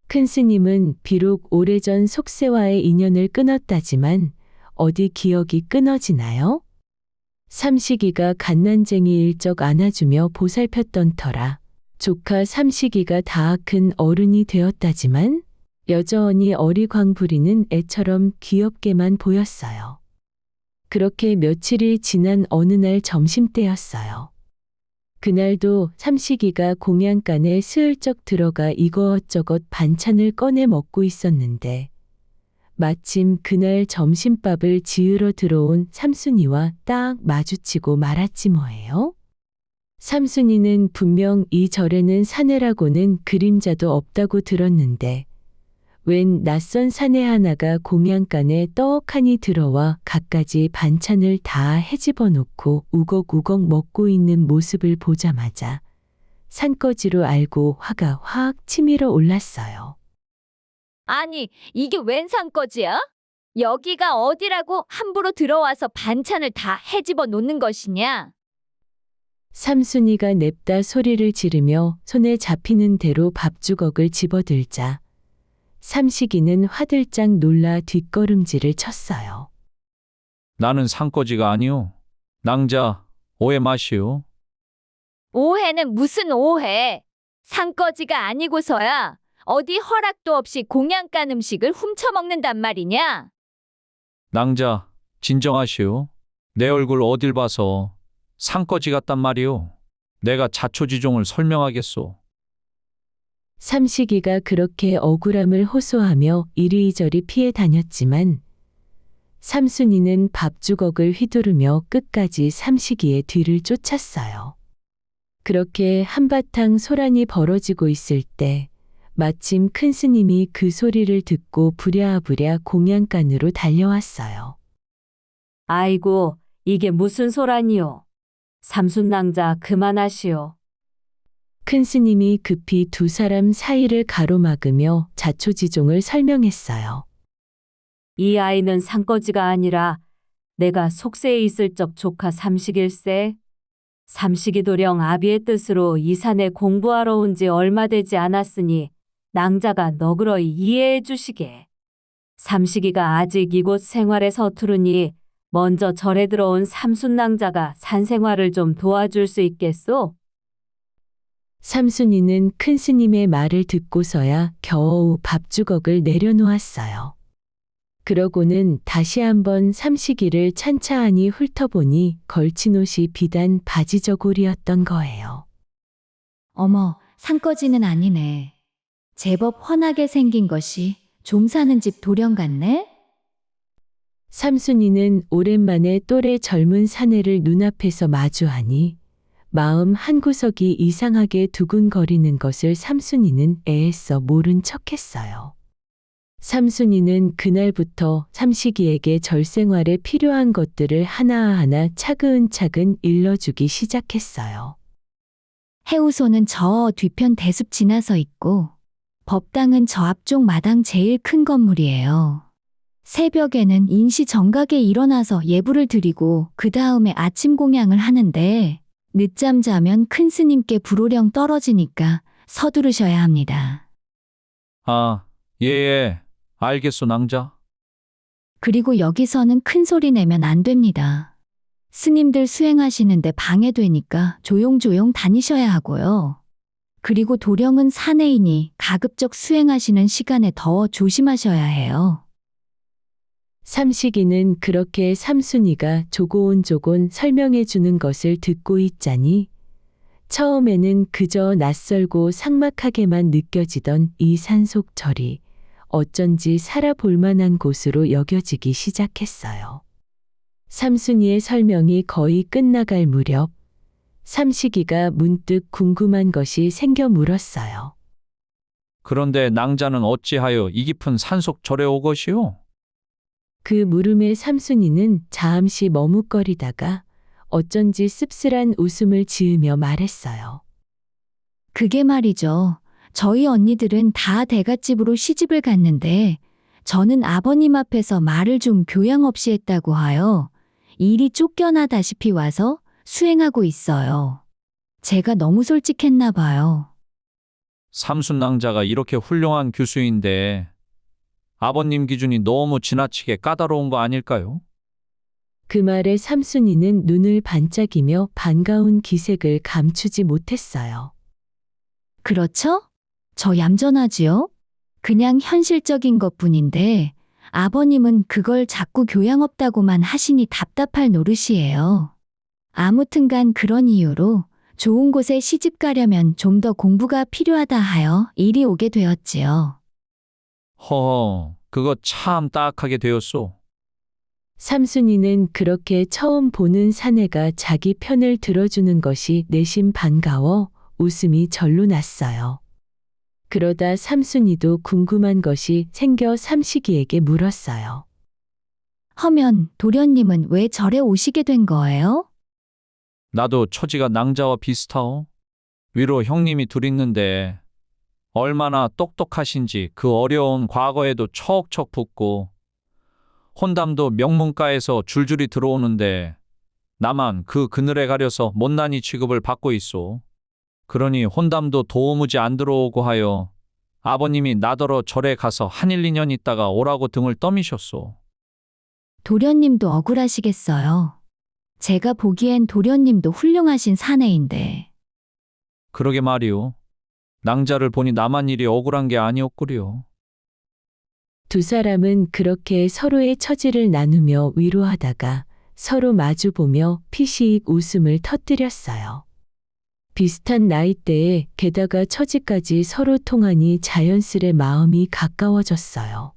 큰 스님은 비록 오래전 속세와의 인연을 끊었다지만 어디 기억이 끊어지나요? 삼식이가 갓난쟁이 일적 안아주며 보살폈던 터라 조카 삼식이가 다 큰 어른이 되었다지만 여전히 어리광 부리는 애처럼 귀엽게만 보였어요. 그렇게 며칠이 지난 어느 날 점심때였어요. 그날도 삼식이가 공양간에 슬쩍 들어가 이것저것 반찬을 꺼내 먹고 있었는데 마침 그날 점심밥을 지으러 들어온 삼순이와 딱 마주치고 말았지 뭐예요. 삼순이는 분명 이 절에는 사내라고는 그림자도 없다고 들었는데 웬 낯선 사내 하나가 공양간에 떡하니 들어와 갖가지 반찬을 다 헤집어 놓고 우걱우걱 먹고 있는 모습을 보자마자 산거지로 알고 화가 확 치밀어 올랐어요. 아니, 이게 웬 산거지야? 여기가 어디라고 함부로 들어와서 반찬을 다 헤집어 놓는 것이냐? 삼순이가 냅다 소리를 지르며 손에 잡히는 대로 밥주걱을 집어들자 삼식이는 화들짝 놀라 뒷걸음질을 쳤어요. 나는 산거지가 아니오. 낭자, 오해 마시오. 오해는 무슨 오해? 산거지가 아니고서야 어디 허락도 없이 공양간 음식을 훔쳐먹는단 말이냐? 낭자, 진정하시오. 내 얼굴 어딜 봐서 산거지 같단 말이오. 내가 자초지종을 설명하겠소. 삼식이가 그렇게 억울함을 호소하며 이리저리 피해 다녔지만 삼순이는 밥주걱을 휘두르며 끝까지 삼식이의 뒤를 쫓았어요. 그렇게 한바탕 소란이 벌어지고 있을 때 마침 큰 스님이 그 소리를 듣고 부랴부랴 공양간으로 달려왔어요. 아이고, 이게 무슨 소란이요. 삼순낭자 그만하시오. 큰 스님이 급히 두 사람 사이를 가로막으며 자초지종을 설명했어요. 이 아이는 산거지가 아니라 내가 속세에 있을 적 조카 삼식일세. 삼식이 도령 아비의 뜻으로 이 산에 공부하러 온 지 얼마 되지 않았으니 낭자가 너그러이 이해해 주시게. 삼식이가 아직 이곳 생활에 서투르니 먼저 절에 들어온 삼순낭자가 산 생활을 좀 도와줄 수 있겠소? 삼순이는 큰 스님의 말을 듣고서야 겨우 밥주걱을 내려놓았어요. 그러고는 다시 한번 삼식이를 찬찬히 훑어보니 걸친 옷이 비단 바지 저고리였던 거예요. 어머, 산거지는 아니네. 제법 훤하게 생긴 것이 좀 사는 집 도령 같네? 삼순이는 오랜만에 또래 젊은 사내를 눈앞에서 마주하니 마음 한구석이 이상하게 두근거리는 것을 삼순이는 애애써 모른 척했어요. 삼순이는 그날부터 삼식이에게 절생활에 필요한 것들을 하나하나 차근차근 일러주기 시작했어요. 해우소는 저 뒤편 대숲 지나서 있고 법당은 저 앞쪽 마당 제일 큰 건물이에요. 새벽에는 인시 정각에 일어나서 예불을 드리고 그 다음에 아침 공양을 하는데 늦잠 자면 큰 스님께 불호령 떨어지니까 서두르셔야 합니다. 아, 예, 알겠소, 낭자. 그리고 여기서는 큰 소리 내면 안 됩니다. 스님들 수행하시는데 방해되니까 조용조용 다니셔야 하고요. 그리고 도령은 사내이니 가급적 수행하시는 시간에 더 조심하셔야 해요. 삼식이는 그렇게 삼순이가 조곤조곤 설명해 주는 것을 듣고 있자니 처음에는 그저 낯설고 삭막하게만 느껴지던 이 산속 절이 어쩐지 살아볼 만한 곳으로 여겨지기 시작했어요. 삼순이의 설명이 거의 끝나갈 무렵 삼식이가 문득 궁금한 것이 생겨 물었어요. 그런데 낭자는 어찌하여 이 깊은 산속 절에 오것이오? 그 물음에 삼순이는 잠시 머뭇거리다가 어쩐지 씁쓸한 웃음을 지으며 말했어요. 그게 말이죠. 저희 언니들은 다 대갓집으로 시집을 갔는데 저는 아버님 앞에서 말을 좀 교양 없이 했다고 하여 일이 쫓겨나다시피 와서 수행하고 있어요. 제가 너무 솔직했나 봐요. 삼순 낭자가 이렇게 훌륭한 교수인데 아버님 기준이 너무 지나치게 까다로운 거 아닐까요? 그 말에 삼순이는 눈을 반짝이며 반가운 기색을 감추지 못했어요. 그렇죠? 저 얌전하지요? 그냥 현실적인 것뿐인데 아버님은 그걸 자꾸 교양 없다고만 하시니 답답할 노릇이에요. 아무튼간 그런 이유로 좋은 곳에 시집 가려면 좀 더 공부가 필요하다 하여 이리 오게 되었지요. 허허, 그거 참 딱하게 되었소. 삼순이는 그렇게 처음 보는 사내가 자기 편을 들어주는 것이 내심 반가워 웃음이 절로 났어요. 그러다 삼순이도 궁금한 것이 생겨 삼식이에게 물었어요. 허면 도련님은 왜 절에 오시게 된 거예요? 나도 처지가 낭자와 비슷하오. 위로 형님이 둘 있는데 얼마나 똑똑하신지 그 어려운 과거에도 척척 붙고 혼담도 명문가에서 줄줄이 들어오는데 나만 그 그늘에 가려서 못난이 취급을 받고 있소. 그러니 혼담도 도무지 안 들어오고 하여 아버님이 나더러 절에 가서 한 1, 2년 있다가 오라고 등을 떠미셨소. 도련님도 억울하시겠어요. 제가 보기엔 도련님도 훌륭하신 사내인데. 그러게 말이오. 낭자를 보니 나만 일이 억울한 게 아니었구려. 두 사람은 그렇게 서로의 처지를 나누며 위로하다가 서로 마주보며 피시익 웃음을 터뜨렸어요. 비슷한 나이대에 게다가 처지까지 서로 통하니 자연스레 마음이 가까워졌어요.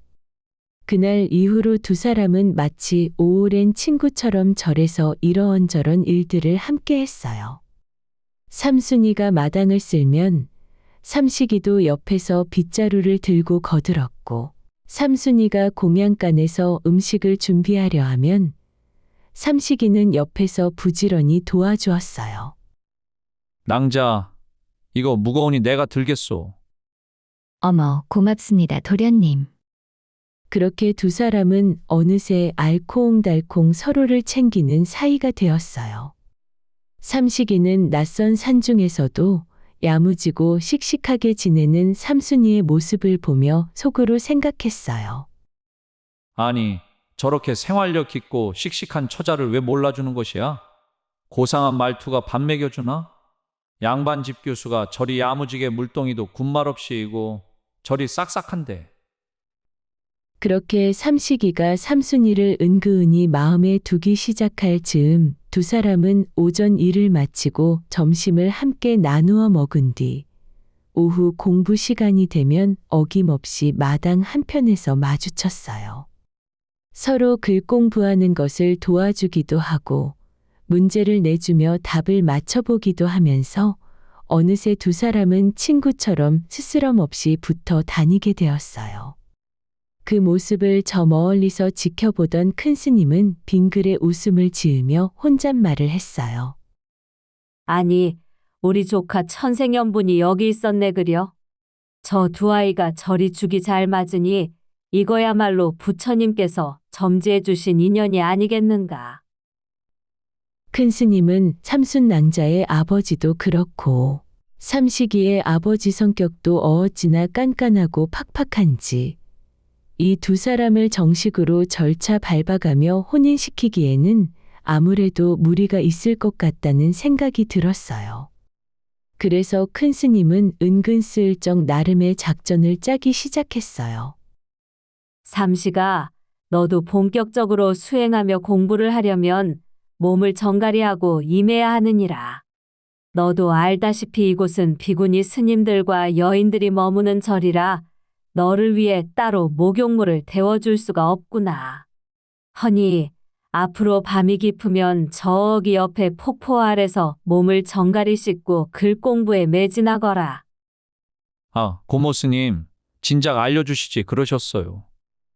그날 이후로 두 사람은 마치 오랜 친구처럼 절에서 이러언저런 일들을 함께 했어요. 삼순이가 마당을 쓸면 삼식이도 옆에서 빗자루를 들고 거들었고 삼순이가 공양간에서 음식을 준비하려 하면 삼식이는 옆에서 부지런히 도와주었어요. 낭자, 이거 무거우니 내가 들겠소. 어머, 고맙습니다, 도련님. 그렇게 두 사람은 어느새 알콩달콩 서로를 챙기는 사이가 되었어요. 삼식이는 낯선 산중에서도 야무지고 씩씩하게 지내는 삼순이의 모습을 보며 속으로 생각했어요. 아니, 저렇게 생활력 있고 씩씩한 처자를 왜 몰라주는 것이야? 고상한 말투가 밥 먹여주나? 양반집 교수가 저리 야무지게 물동이도 군말 없이 이고 저리 싹싹한데. 그렇게 삼식이가 삼순이를 은근히 마음에 두기 시작할 즈음 두 사람은 오전 일을 마치고 점심을 함께 나누어 먹은 뒤 오후 공부 시간이 되면 어김없이 마당 한편에서 마주쳤어요. 서로 글 공부하는 것을 도와주기도 하고 문제를 내주며 답을 맞춰보기도 하면서 어느새 두 사람은 친구처럼 스스럼 없이 붙어 다니게 되었어요. 그 모습을 저 멀리서 지켜보던 큰 스님은 빙글에 웃음을 지으며 혼잣말을 했어요. 아니, 우리 조카 천생연분이 여기 있었네 그려. 저 두 아이가 저리 죽이 잘 맞으니 이거야말로 부처님께서 점지해 주신 인연이 아니겠는가. 큰 스님은 삼순낭자의 아버지도 그렇고 삼식이의 아버지 성격도 어찌나 깐깐하고 팍팍한지 이 두 사람을 정식으로 절차 밟아가며 혼인시키기에는 아무래도 무리가 있을 것 같다는 생각이 들었어요. 그래서 큰 스님은 은근슬쩍 나름의 작전을 짜기 시작했어요. 삼시가 너도 본격적으로 수행하며 공부를 하려면 몸을 정갈이하고 임해야 하느니라. 너도 알다시피 이곳은 비구니 스님들과 여인들이 머무는 절이라 너를 위해 따로 목욕물을 데워줄 수가 없구나. 허니, 앞으로 밤이 깊으면 저기 옆에 폭포 아래서 몸을 정갈이 씻고 글 공부에 매진하거라. 아, 고모 스님, 진작 알려주시지 그러셨어요.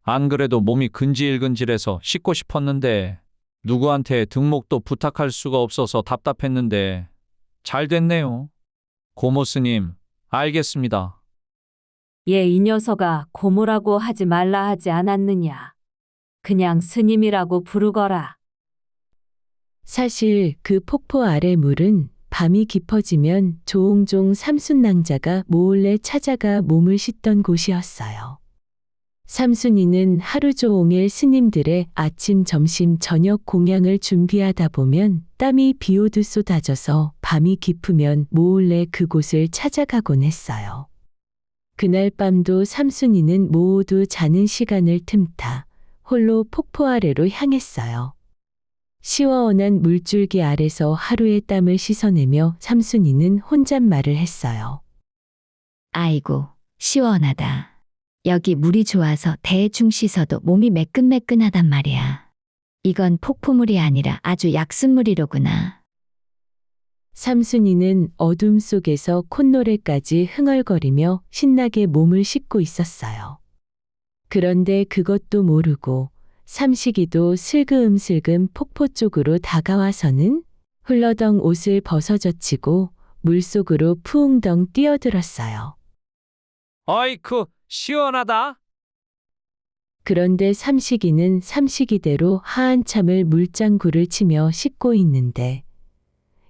안 그래도 몸이 근질근질해서 씻고 싶었는데 누구한테 등목도 부탁할 수가 없어서 답답했는데 잘 됐네요. 고모 스님, 알겠습니다. 얘 이 녀석아 고모라고 하지 말라 하지 않았느냐. 그냥 스님이라고 부르거라. 사실 그 폭포 아래 물은 밤이 깊어지면 종종 삼순낭자가 몰래 찾아가 몸을 씻던 곳이었어요. 삼순이는 하루 종일 스님들의 아침, 점심, 저녁 공양을 준비하다 보면 땀이 비오듯 쏟아져서 밤이 깊으면 몰래 그곳을 찾아가곤 했어요. 그날 밤도 삼순이는 모두 자는 시간을 틈타 홀로 폭포 아래로 향했어요. 시원한 물줄기 아래서 하루의 땀을 씻어내며 삼순이는 혼잣말을 했어요. 아이고, 시원하다. 여기 물이 좋아서 대충 씻어도 몸이 매끈매끈하단 말이야. 이건 폭포물이 아니라 아주 약순물이로구나. 삼순이는 어둠 속에서 콧노래까지 흥얼거리며 신나게 몸을 씻고 있었어요. 그런데 그것도 모르고 삼식이도 슬금슬금 폭포 쪽으로 다가와서는 훌러덩 옷을 벗어젖히고 물속으로 푸웅덩 뛰어들었어요. 아이쿠, 시원하다. 그런데 삼식이는 삼식이대로 한참을 물장구를 치며 씻고 있는데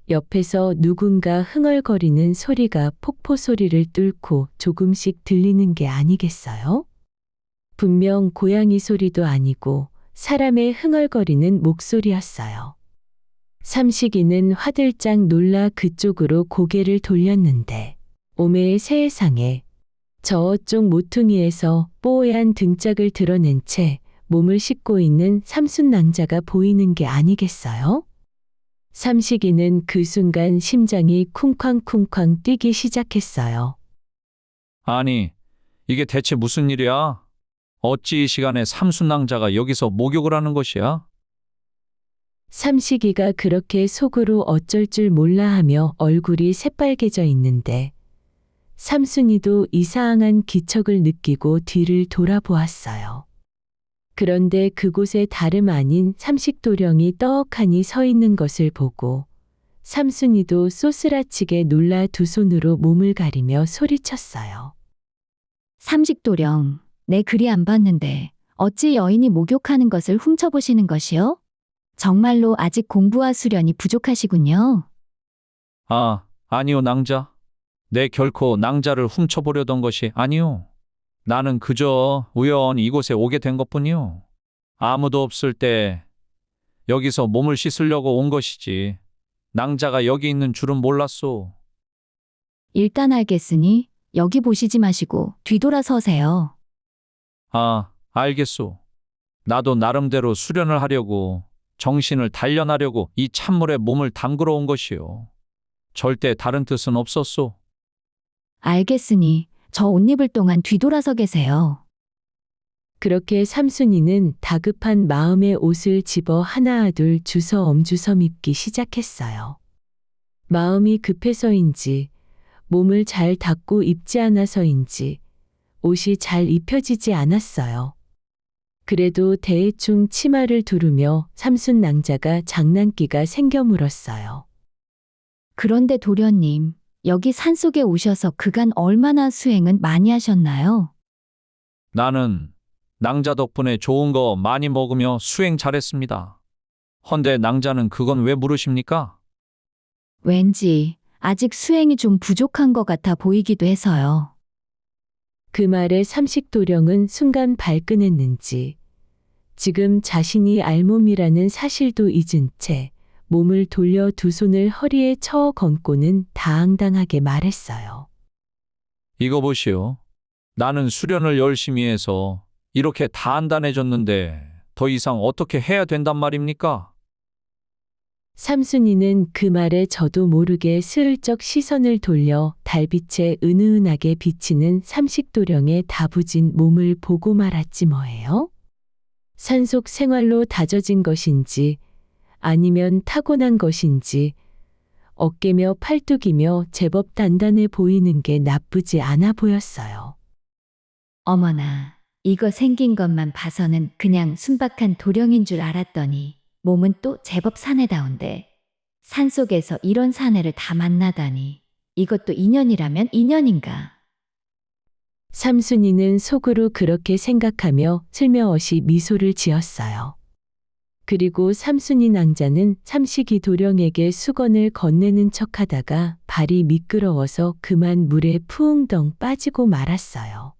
옆에서 누군가 흥얼거리는 소리가 폭포 소리를 뚫고 조금씩 들리는 게 아니겠어요? 분명 고양이 소리도 아니고 사람의 흥얼거리는 목소리였어요. 삼식이는 화들짝 놀라 그쪽으로 고개를 돌렸는데 오메 세상에 저쪽 모퉁이에서 뽀얀 등짝을 드러낸 채 몸을 씻고 있는 삼순낭자가 보이는 게 아니겠어요? 삼식이는 그 순간 심장이 쿵쾅쿵쾅 뛰기 시작했어요. 아니, 이게 대체 무슨 일이야? 어찌 이 시간에 삼순낭자가 여기서 목욕을 하는 것이야? 삼식이가 그렇게 속으로 어쩔 줄 몰라 하며 얼굴이 새빨개져 있는데 삼순이도 이상한 기척을 느끼고 뒤를 돌아보았어요. 그런데 그곳에 다름 아닌 삼식도령이 떡하니 서 있는 것을 보고 삼순이도 쏘스라치게 놀라 두 손으로 몸을 가리며 소리쳤어요. 삼식도령, 내 글이 안 봤는데 어찌 여인이 목욕하는 것을 훔쳐보시는 것이요? 정말로 아직 공부와 수련이 부족하시군요. 아, 아니요, 낭자. 내 결코 낭자를 훔쳐보려던 것이 아니오. 나는 그저 우연히 이곳에 오게 된 것뿐이오. 아무도 없을 때 여기서 몸을 씻으려고 온 것이지. 낭자가 여기 있는 줄은 몰랐소. 일단 알겠으니 여기 보시지 마시고 뒤돌아 서세요. 아, 알겠소. 나도 나름대로 수련을 하려고 정신을 단련하려고 이 찬물에 몸을 담그러 온 것이오. 절대 다른 뜻은 없었소. 알겠으니 저 옷 입을 동안 뒤돌아서 계세요. 그렇게 삼순이는 다급한 마음에 옷을 집어 하나 둘 주서 엄주섬 입기 시작했어요. 마음이 급해서인지 몸을 잘 닦고 입지 않아서인지 옷이 잘 입혀지지 않았어요. 그래도 대충 치마를 두르며 삼순낭자가 장난기가 생겨 물었어요. 그런데 도련님, 여기 산속에 오셔서 그간 얼마나 수행은 많이 하셨나요? 나는 낭자 덕분에 좋은 거 많이 먹으며 수행 잘했습니다. 헌데 낭자는 그건 왜 물으십니까? 왠지 아직 수행이 좀 부족한 것 같아 보이기도 해서요. 그 말에 삼식도령은 순간 발끈했는지 지금 자신이 알몸이라는 사실도 잊은 채 몸을 돌려 두 손을 허리에 처 건고는 다앙당하게 말했어요. 이거 보시오. 나는 수련을 열심히 해서 이렇게 단단해졌는데 더 이상 어떻게 해야 된단 말입니까? 삼순이는 그 말에 저도 모르게 슬쩍 시선을 돌려 달빛에 은은하게 비치는 삼식도령의 다부진 몸을 보고 말았지 뭐예요? 산속 생활로 다져진 것인지 아니면 타고난 것인지 어깨며 팔뚝이며 제법 단단해 보이는 게 나쁘지 않아 보였어요. 어머나, 이거 생긴 것만 봐서는 그냥 순박한 도령인 줄 알았더니 몸은 또 제법 사내다운데 산속에서 이런 사내를 다 만나다니 이것도 인연이라면 인연인가? 삼순이는 속으로 그렇게 생각하며 슬며시 미소를 지었어요. 그리고 삼순이 낭자는 삼식이 도령에게 수건을 건네는 척하다가 발이 미끄러워서 그만 물에 푸웅덩 빠지고 말았어요.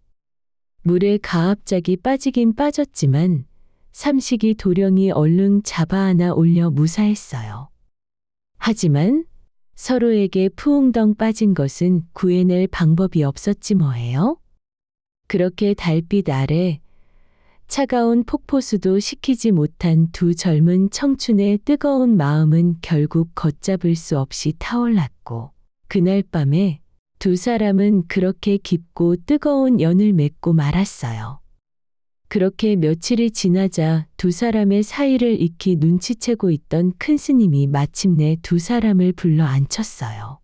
물에 가압작이 빠지긴 빠졌지만 삼식이 도령이 얼른 잡아 안아 올려 무사했어요. 하지만 서로에게 푸웅덩 빠진 것은 구해낼 방법이 없었지 뭐예요? 그렇게 달빛 아래 차가운 폭포수도 식히지 못한 두 젊은 청춘의 뜨거운 마음은 결국 걷잡을 수 없이 타올랐고 그날 밤에 두 사람은 그렇게 깊고 뜨거운 연을 맺고 말았어요. 그렇게 며칠이 지나자 두 사람의 사이를 익히 눈치채고 있던 큰 스님이 마침내 두 사람을 불러 앉혔어요.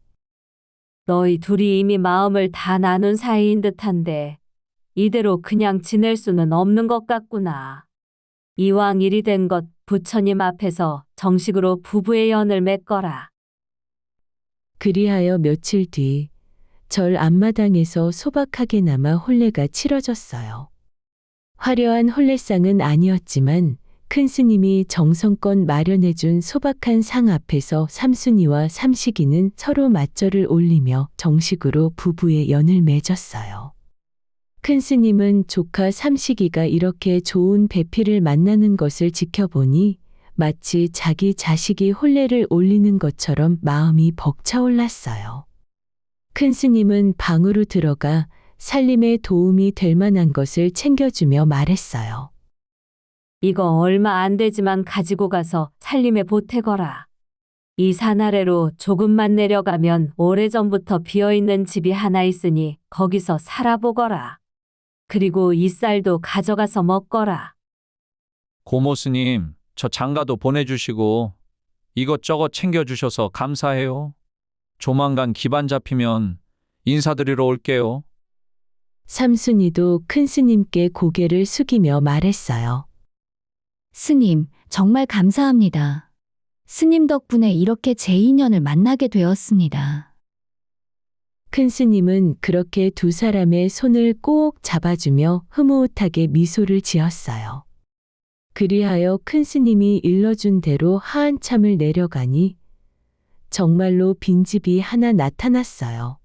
너희 둘이 이미 마음을 다 나눈 사이인 듯한데 이대로 그냥 지낼 수는 없는 것 같구나. 이왕 일이 된 것 부처님 앞에서 정식으로 부부의 연을 맺거라. 그리하여 며칠 뒤 절 앞마당에서 소박하게나마 혼례가 치러졌어요. 화려한 혼례상은 아니었지만 큰 스님이 정성껏 마련해준 소박한 상 앞에서 삼순이와 삼식이는 서로 맞절을 올리며 정식으로 부부의 연을 맺었어요. 큰 스님은 조카 삼식이가 이렇게 좋은 배필을 만나는 것을 지켜보니 마치 자기 자식이 혼례를 올리는 것처럼 마음이 벅차올랐어요. 큰 스님은 방으로 들어가 살림에 도움이 될 만한 것을 챙겨주며 말했어요. 이거 얼마 안 되지만 가지고 가서 살림에 보태거라. 이 산 아래로 조금만 내려가면 오래전부터 비어있는 집이 하나 있으니 거기서 살아보거라. 그리고 이 쌀도 가져가서 먹거라. 고모 스님, 저 장가도 보내주시고 이것저것 챙겨주셔서 감사해요. 조만간 기반 잡히면 인사드리러 올게요. 삼순이도 큰 스님께 고개를 숙이며 말했어요. 스님, 정말 감사합니다. 스님 덕분에 이렇게 제 인연을 만나게 되었습니다. 큰 스님은 그렇게 두 사람의 손을 꼭 잡아주며 흐뭇하게 미소를 지었어요. 그리하여 큰 스님이 일러준 대로 하한참을 내려가니 정말로 빈집이 하나 나타났어요.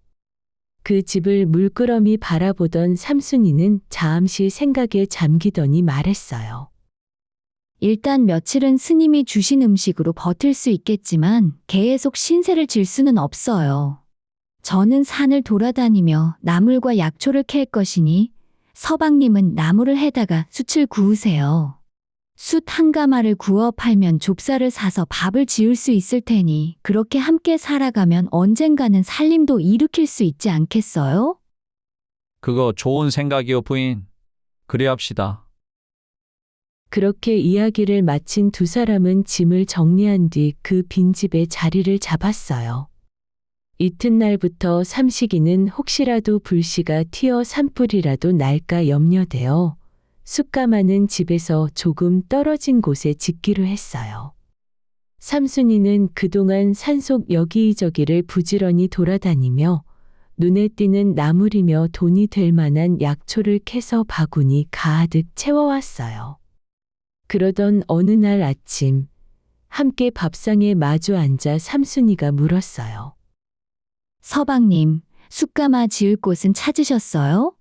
그 집을 물끄러미 바라보던 삼순이는 잠시 생각에 잠기더니 말했어요. 일단 며칠은 스님이 주신 음식으로 버틸 수 있겠지만 계속 신세를 질 수는 없어요. 저는 산을 돌아다니며 나물과 약초를 캘 것이니 서방님은 나물을 해다가 숯을 구우세요. 숯 한 가마를 구워 팔면 좁쌀을 사서 밥을 지을 수 있을 테니 그렇게 함께 살아가면 언젠가는 살림도 일으킬 수 있지 않겠어요? 그거 좋은 생각이요, 부인. 그리 합시다. 그렇게 이야기를 마친 두 사람은 짐을 정리한 뒤 그 빈집에 자리를 잡았어요. 이튿날부터 삼식이는 혹시라도 불씨가 튀어 산불이라도 날까 염려되어 숯가마는 집에서 조금 떨어진 곳에 짓기로 했어요. 삼순이는 그동안 산속 여기저기를 부지런히 돌아다니며 눈에 띄는 나물이며 돈이 될 만한 약초를 캐서 바구니 가득 채워왔어요. 그러던 어느 날 아침 함께 밥상에 마주 앉아 삼순이가 물었어요. 서방님, 숯가마 지을 곳은 찾으셨어요?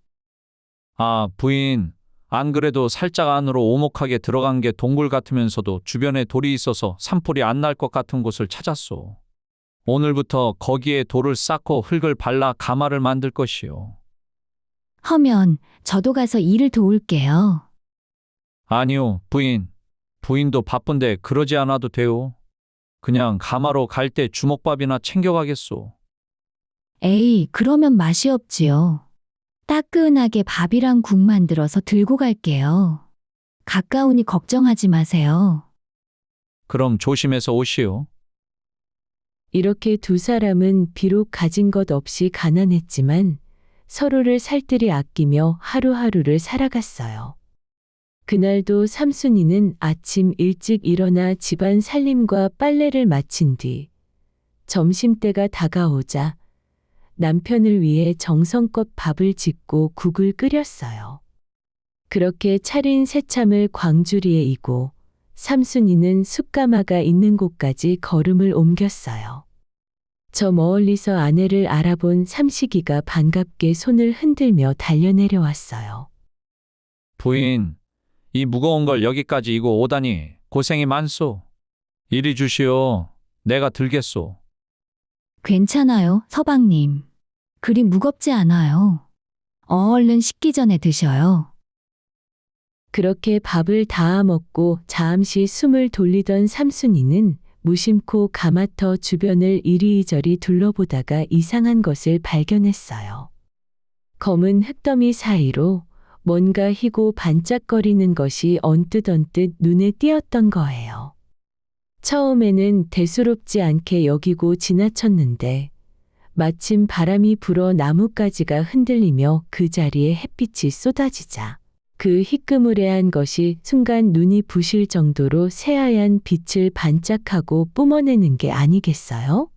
아, 부인. 안 그래도 살짝 안으로 오목하게 들어간 게 동굴 같으면서도 주변에 돌이 있어서 산불이 안 날 것 같은 곳을 찾았소. 오늘부터 거기에 돌을 쌓고 흙을 발라 가마를 만들 것이요. 허면 저도 가서 일을 도울게요. 아니요, 부인. 부인도 바쁜데 그러지 않아도 돼요. 그냥 가마로 갈 때 주먹밥이나 챙겨가겠소. 에이, 그러면 맛이 없지요. 따끈하게 밥이랑 국 만들어서 들고 갈게요. 가까우니 걱정하지 마세요. 그럼 조심해서 오시오. 이렇게 두 사람은 비록 가진 것 없이 가난했지만 서로를 살뜰히 아끼며 하루하루를 살아갔어요. 그날도 삼순이는 아침 일찍 일어나 집안 살림과 빨래를 마친 뒤 점심때가 다가오자 남편을 위해 정성껏 밥을 짓고 국을 끓였어요. 그렇게 차린 새참을 광주리에 이고 삼순이는 숯가마가 있는 곳까지 걸음을 옮겼어요. 저 멀리서 아내를 알아본 삼식이가 반갑게 손을 흔들며 달려내려왔어요. 부인, 이 무거운 걸 여기까지 이고 오다니 고생이 많소. 이리 주시오. 내가 들겠소. 괜찮아요, 서방님. 그리 무겁지 않아요. 얼른 식기 전에 드셔요. 그렇게 밥을 다 먹고 잠시 숨을 돌리던 삼순이는 무심코 가마터 주변을 이리저리 둘러보다가 이상한 것을 발견했어요. 검은 흙더미 사이로 뭔가 희고 반짝거리는 것이 언뜻 눈에 띄었던 거예요. 처음에는 대수롭지 않게 여기고 지나쳤는데 마침 바람이 불어 나뭇가지가 흔들리며 그 자리에 햇빛이 쏟아지자 그 희끄무레한 것이 순간 눈이 부실 정도로 새하얀 빛을 반짝하고 뿜어내는 게 아니겠어요?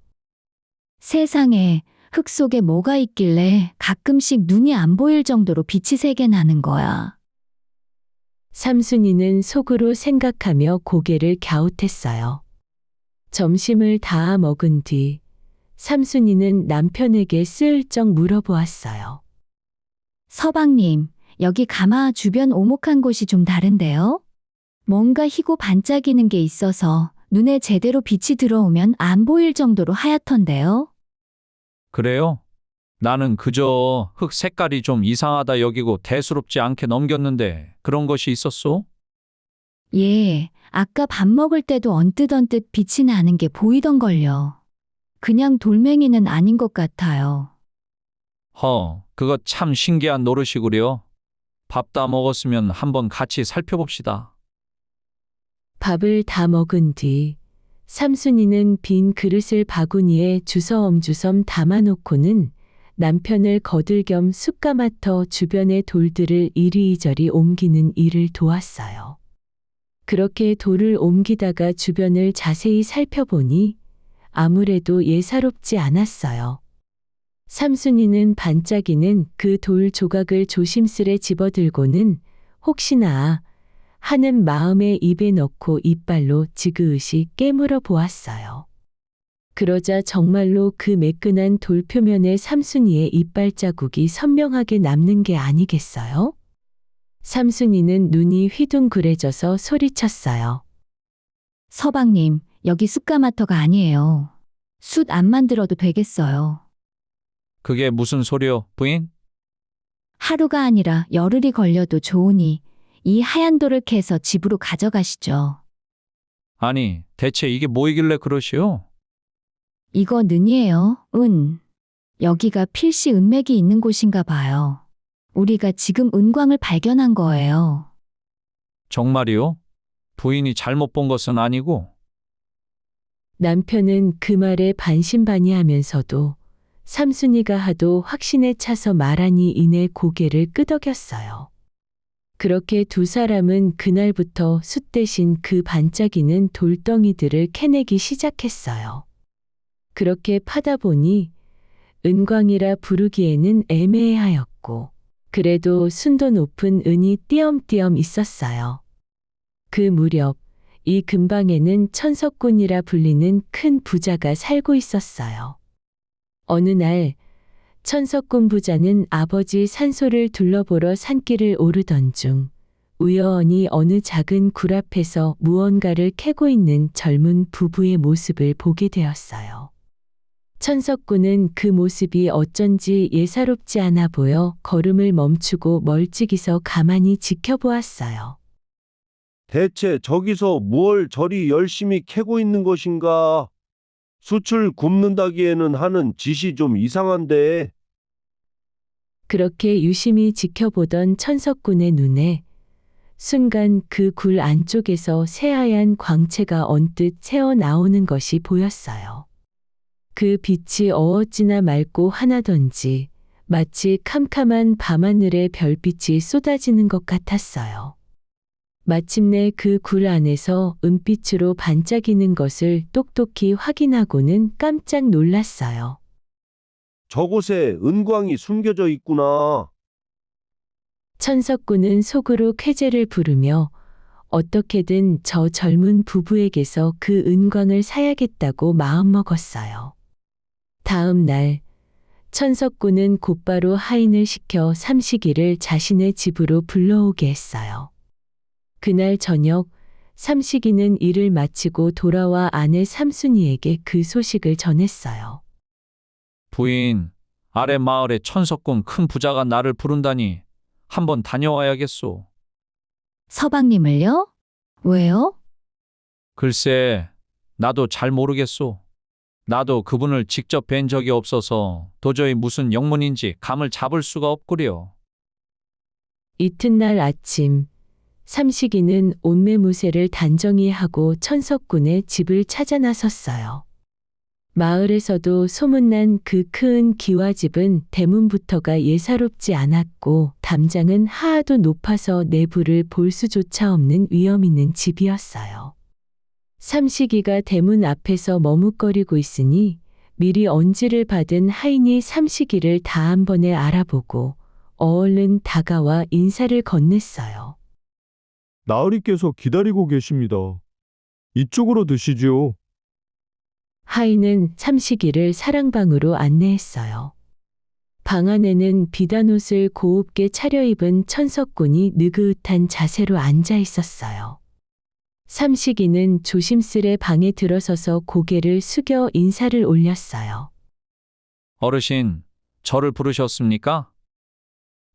세상에 흙 속에 뭐가 있길래 가끔씩 눈이 안 보일 정도로 빛이 세게 나는 거야. 삼순이는 속으로 생각하며 고개를 갸웃했어요. 점심을 다 먹은 뒤 삼순이는 남편에게 슬쩍 물어보았어요. 서방님, 여기 가마 주변 오목한 곳이 좀 다른데요? 뭔가 희고 반짝이는 게 있어서 눈에 제대로 빛이 들어오면 안 보일 정도로 하얗던데요? 그래요? 나는 그저 흙 색깔이 좀 이상하다 여기고 대수롭지 않게 넘겼는데 그런 것이 있었소? 예, 아까 밥 먹을 때도 언뜻 빛이 나는 게 보이던걸요. 그냥 돌멩이는 아닌 것 같아요. 그거 참 신기한 노릇이구려. 밥 다 먹었으면 한번 같이 살펴봅시다. 밥을 다 먹은 뒤 삼순이는 빈 그릇을 바구니에 주섬주섬 담아놓고는 남편을 거들 겸 숯가마터 주변의 돌들을 이리저리 옮기는 일을 도왔어요. 그렇게 돌을 옮기다가 주변을 자세히 살펴보니 아무래도 예사롭지 않았어요. 삼순이는 반짝이는 그 돌 조각을 조심스레 집어들고는 혹시나 하는 마음에 입에 넣고 이빨로 지그시 깨물어 보았어요. 그러자 정말로 그 매끈한 돌 표면에 삼순이의 이빨 자국이 선명하게 남는 게 아니겠어요? 삼순이는 눈이 휘둥그레져서 소리쳤어요. 서방님, 여기 숯가마터가 아니에요. 숯 안 만들어도 되겠어요. 그게 무슨 소리요, 부인? 하루가 아니라 열흘이 걸려도 좋으니 이 하얀 돌을 캐서 집으로 가져가시죠. 아니, 대체 이게 뭐이길래 그러시오? 이거 는이에요, 은. 여기가 필시 은맥이 있는 곳인가 봐요. 우리가 지금 은광을 발견한 거예요. 정말이요? 부인이 잘못 본 것은 아니고? 남편은 그 말에 반신반의하면서도 삼순이가 하도 확신에 차서 말하니 이내 고개를 끄덕였어요. 그렇게 두 사람은 그날부터 숯 대신 그 반짝이는 돌덩이들을 캐내기 시작했어요. 그렇게 파다 보니 은광이라 부르기에는 애매하였고 그래도 순도 높은 은이 띄엄띄엄 있었어요. 그 무렵 이 근방에는 천석군이라 불리는 큰 부자가 살고 있었어요. 어느 날 천석군 부자는 아버지 산소를 둘러보러 산길을 오르던 중 우연히 어느 작은 굴 앞에서 무언가를 캐고 있는 젊은 부부의 모습을 보게 되었어요. 천석군은 그 모습이 어쩐지 예사롭지 않아 보여 걸음을 멈추고 멀찍이서 가만히 지켜보았어요. 대체 저기서 뭘 저리 열심히 캐고 있는 것인가? 수출 굽는다기에는 하는 짓이 좀 이상한데. 그렇게 유심히 지켜보던 천석군의 눈에 순간 그 굴 안쪽에서 새하얀 광채가 언뜻 새어나오는 것이 보였어요. 그 빛이 어어찌나 맑고 환하던지 마치 캄캄한 밤하늘에 별빛이 쏟아지는 것 같았어요. 마침내 그 굴 안에서 은빛으로 반짝이는 것을 똑똑히 확인하고는 깜짝 놀랐어요. 저곳에 은광이 숨겨져 있구나. 천석군은 속으로 쾌재를 부르며 어떻게든 저 젊은 부부에게서 그 은광을 사야겠다고 마음먹었어요. 다음 날 천석군은 곧바로 하인을 시켜 삼식이를 자신의 집으로 불러오게 했어요. 그날 저녁 삼식이는 일을 마치고 돌아와 아내 삼순이에게 그 소식을 전했어요. 부인, 아래 마을의 천석군 큰 부자가 나를 부른다니 한번 다녀와야겠소. 서방님을요? 왜요? 글쎄, 나도 잘 모르겠소. 나도 그분을 직접 뵌 적이 없어서 도저히 무슨 영문인지 감을 잡을 수가 없구려. 이튿날 아침 삼식이는 옷매무새를 단정히 하고 천석군의 집을 찾아 나섰어요. 마을에서도 소문난 그 큰 기와집은 대문부터가 예사롭지 않았고 담장은 하하도 높아서 내부를 볼 수조차 없는 위험 있는 집이었어요. 삼식이가 대문 앞에서 머뭇거리고 있으니 미리 언지를 받은 하인이 삼식이를 다 한 번에 알아보고 얼른 다가와 인사를 건넸어요. 나으리께서 기다리고 계십니다. 이쪽으로 드시지요. 하인은 삼식이를 사랑방으로 안내했어요. 방 안에는 비단옷을 고급게 차려입은 천석군이 느긋한 자세로 앉아 있었어요. 삼식이는 조심스레 방에 들어서서 고개를 숙여 인사를 올렸어요. 어르신, 저를 부르셨습니까?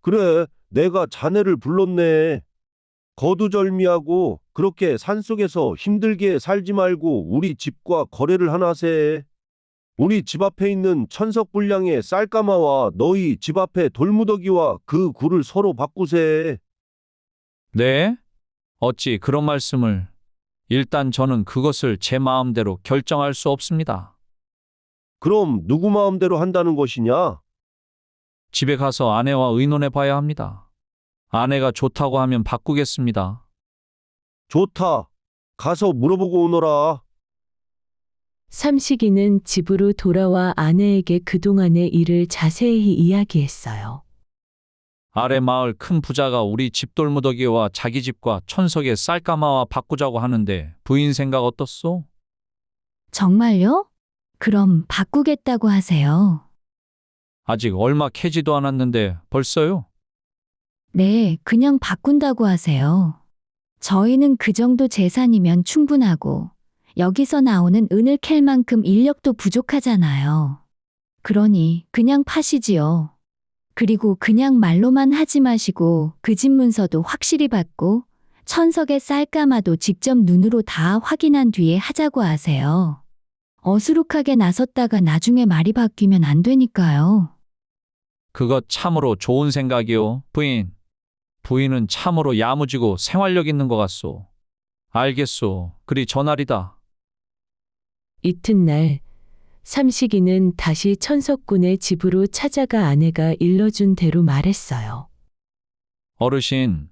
그래, 내가 자네를 불렀네. 거두절미하고 그렇게 산속에서 힘들게 살지 말고 우리 집과 거래를 하나세. 우리 집 앞에 있는 천석불량의 쌀가마와 너희 집 앞에 돌무더기와 그 굴을 서로 바꾸세. 네? 어찌 그런 말씀을. 일단 저는 그것을 제 마음대로 결정할 수 없습니다. 그럼 누구 마음대로 한다는 것이냐? 집에 가서 아내와 의논해 봐야 합니다. 아내가 좋다고 하면 바꾸겠습니다. 좋다. 가서 물어보고 오너라. 삼식이는 집으로 돌아와 아내에게 그동안의 일을 자세히 이야기했어요. 아래 마을 큰 부자가 우리 집 돌무더기와 자기 집과 천석의 쌀가마와 바꾸자고 하는데 부인 생각 어떻소? 정말요? 그럼 바꾸겠다고 하세요. 아직 얼마 캐지도 않았는데 벌써요? 네, 그냥 바꾼다고 하세요. 저희는 그 정도 재산이면 충분하고 여기서 나오는 은을 캘 만큼 인력도 부족하잖아요. 그러니 그냥 파시지요. 그리고 그냥 말로만 하지 마시고 그 집 문서도 확실히 받고 천석의 쌀가마도 직접 눈으로 다 확인한 뒤에 하자고 하세요. 어수룩하게 나섰다가 나중에 말이 바뀌면 안 되니까요. 그것 참으로 좋은 생각이요, 부인. 부인은 참으로 야무지고 생활력 있는 것 같소. 알겠소. 그리 전날이다. 이튿날 삼식이는 다시 천석군의 집으로 찾아가 아내가 일러준 대로 말했어요. 어르신,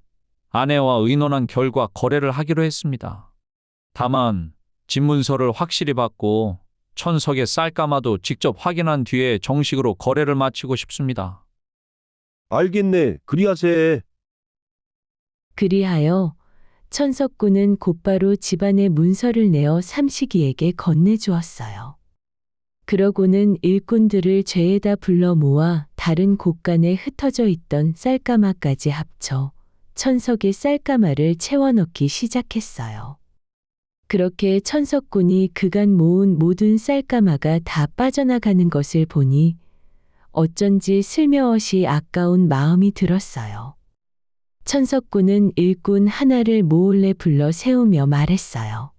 아내와 의논한 결과 거래를 하기로 했습니다. 다만 집 문서를 확실히 받고 천석의 쌀가마도 직접 확인한 뒤에 정식으로 거래를 마치고 싶습니다. 알겠네. 그리하세. 그리하여 천석군은 곧바로 집안의 문서를 내어 삼식이에게 건네주었어요. 그러고는 일꾼들을 죄에다 불러 모아 다른 곳간에 흩어져 있던 쌀가마까지 합쳐 천석의 쌀가마를 채워넣기 시작했어요. 그렇게 천석군이 그간 모은 모든 쌀가마가 다 빠져나가는 것을 보니 어쩐지 슬며시 아까운 마음이 들었어요. 천석군은 일꾼 하나를 몰래 불러 세우며 말했어요.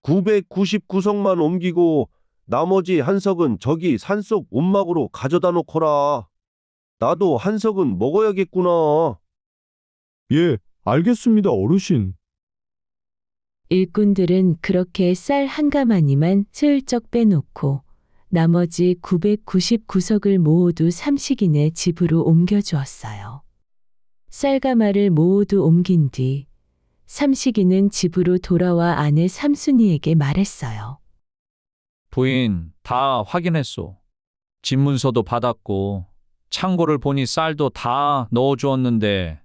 999석만 옮기고 나머지 한 석은 저기 산속 움막으로 가져다 놓거라. 나도 한 석은 먹어야겠구나. 예, 알겠습니다, 어르신. 일꾼들은 그렇게 쌀 한 가마니만 슬쩍 빼놓고 나머지 999석을 모두 삼식인의 집으로 옮겨주었어요. 쌀가마를 모두 옮긴 뒤 삼식이는 집으로 돌아와 아내 삼순이에게 말했어요. 부인, 다 확인했소. 집문서도 받았고 창고를 보니 쌀도 다 넣어주었는데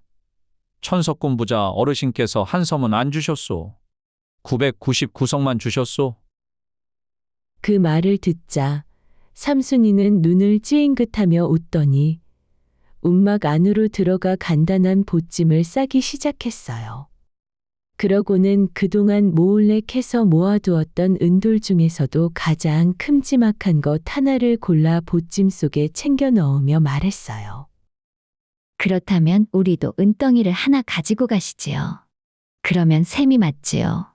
천석군 부자 어르신께서 한 섬은 안 주셨소. 999석만 주셨소. 그 말을 듣자 삼순이는 눈을 찌잉긋하며 웃더니 움막 안으로 들어가 간단한 보찜을 싸기 시작했어요. 그러고는 그동안 몰래 캐서 모아두었던 은돌 중에서도 가장 큼지막한 것 하나를 골라 보찜 속에 챙겨 넣으며 말했어요. 그렇다면 우리도 은덩이를 하나 가지고 가시지요. 그러면 셈이 맞지요.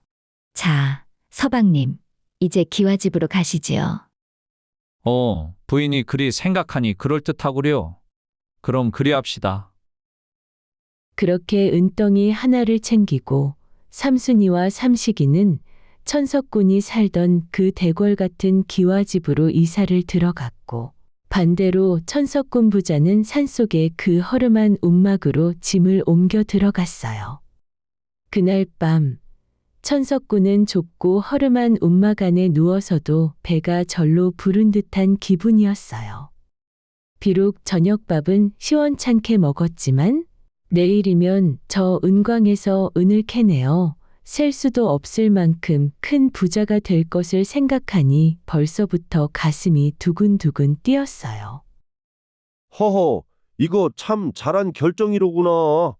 자, 서방님, 이제 기와집으로 가시지요. 부인이 그리 생각하니 그럴듯하구려. 그럼 그리합시다. 그렇게 은덩이 하나를 챙기고 삼순이와 삼식이는 천석군이 살던 그 대궐 같은 기와집으로 이사를 들어갔고 반대로 천석군 부자는 산속의 그 허름한 움막으로 짐을 옮겨 들어갔어요. 그날 밤 천석군은 좁고 허름한 움막 안에 누워서도 배가 절로 부른 듯한 기분이었어요. 비록 저녁밥은 시원찮게 먹었지만 내일이면 저 은광에서 은을 캐내어 셀 수도 없을 만큼 큰 부자가 될 것을 생각하니 벌써부터 가슴이 두근두근 뛰었어요. 허허, 이거 참 잘한 결정이로구나.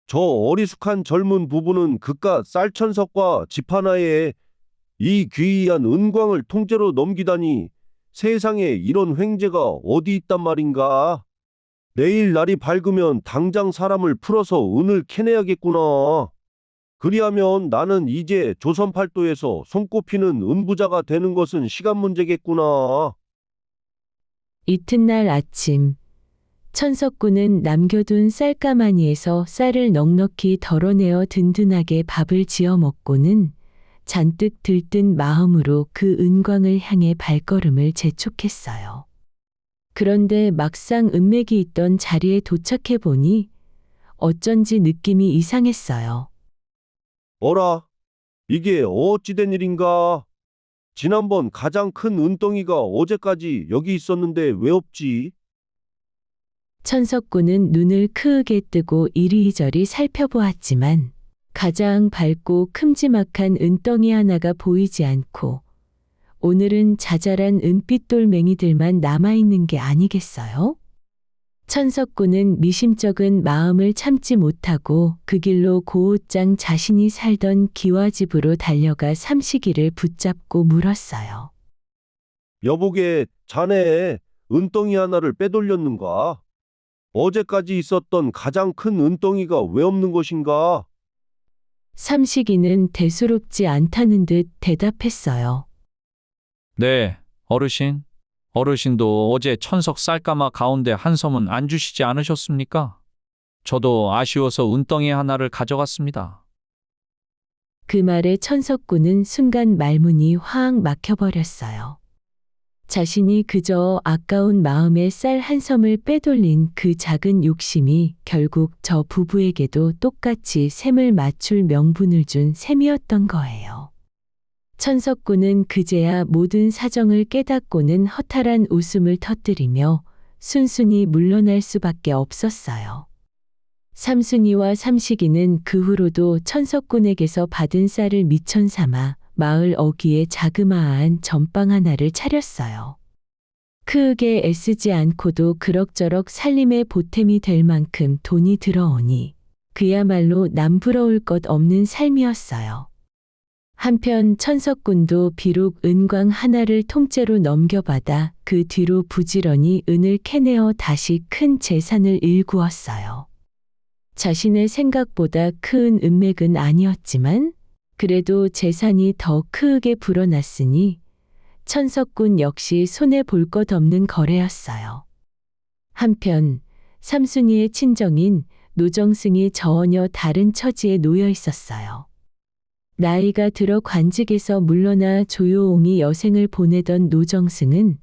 저 어리숙한 젊은 부부는 그깟 쌀천석과 집 하나에 이 귀한 은광을 통째로 넘기다니 세상에 이런 횡재가 어디 있단 말인가. 내일 날이 밝으면 당장 사람을 풀어서 은을 캐내야겠구나. 그리하면 나는 이제 조선팔도에서 손꼽히는 은부자가 되는 것은 시간 문제겠구나. 이튿날 아침 천석군은 남겨둔 쌀가마니에서 쌀을 넉넉히 덜어내어 든든하게 밥을 지어 먹고는 잔뜩 들뜬 마음으로 그 은광을 향해 발걸음을 재촉했어요. 그런데 막상 은맥이 있던 자리에 도착해 보니 어쩐지 느낌이 이상했어요. 어라, 이게 어찌 된 일인가? 지난번 가장 큰 은덩이가 어제까지 여기 있었는데 왜 없지? 천석군은 눈을 크게 뜨고 이리저리 살펴보았지만 가장 밝고 큼지막한 은덩이 하나가 보이지 않고 오늘은 자잘한 은빛 돌멩이들만 남아있는 게 아니겠어요? 천석군은 미심쩍은 마음을 참지 못하고 그 길로 고옷장 자신이 살던 기와집으로 달려가 삼식이를 붙잡고 물었어요. 여보게, 자네 은덩이 하나를 빼돌렸는가? 어제까지 있었던 가장 큰 은덩이가 왜 없는 것인가? 삼식이는 대수롭지 않다는 듯 대답했어요. 네, 어르신. 어르신도 어제 천석 쌀가마 가운데 한 섬은 안 주시지 않으셨습니까? 저도 아쉬워서 은덩이 하나를 가져갔습니다. 그 말에 천석군은 순간 말문이 확 막혀버렸어요. 자신이 그저 아까운 마음에 쌀 한 섬을 빼돌린 그 작은 욕심이 결국 저 부부에게도 똑같이 셈을 맞출 명분을 준 셈이었던 거예요. 천석군은 그제야 모든 사정을 깨닫고는 허탈한 웃음을 터뜨리며 순순히 물러날 수밖에 없었어요. 삼순이와 삼식이는 그 후로도 천석군에게서 받은 쌀을 미천 삼아 마을 어귀에 자그마한 전방 하나를 차렸어요. 크게 애쓰지 않고도 그럭저럭 살림의 보탬이 될 만큼 돈이 들어오니 그야말로 남부러울 것 없는 삶이었어요. 한편 천석군도 비록 은광 하나를 통째로 넘겨받아 그 뒤로 부지런히 은을 캐내어 다시 큰 재산을 일구었어요. 자신의 생각보다 큰 은맥은 아니었지만 그래도 재산이 더 크게 불어났으니 천석군 역시 손해 볼 것 없는 거래였어요. 한편 삼순이의 친정인 노정승이 전혀 다른 처지에 놓여 있었어요. 나이가 들어 관직에서 물러나 조용히 여생을 보내던 노정승은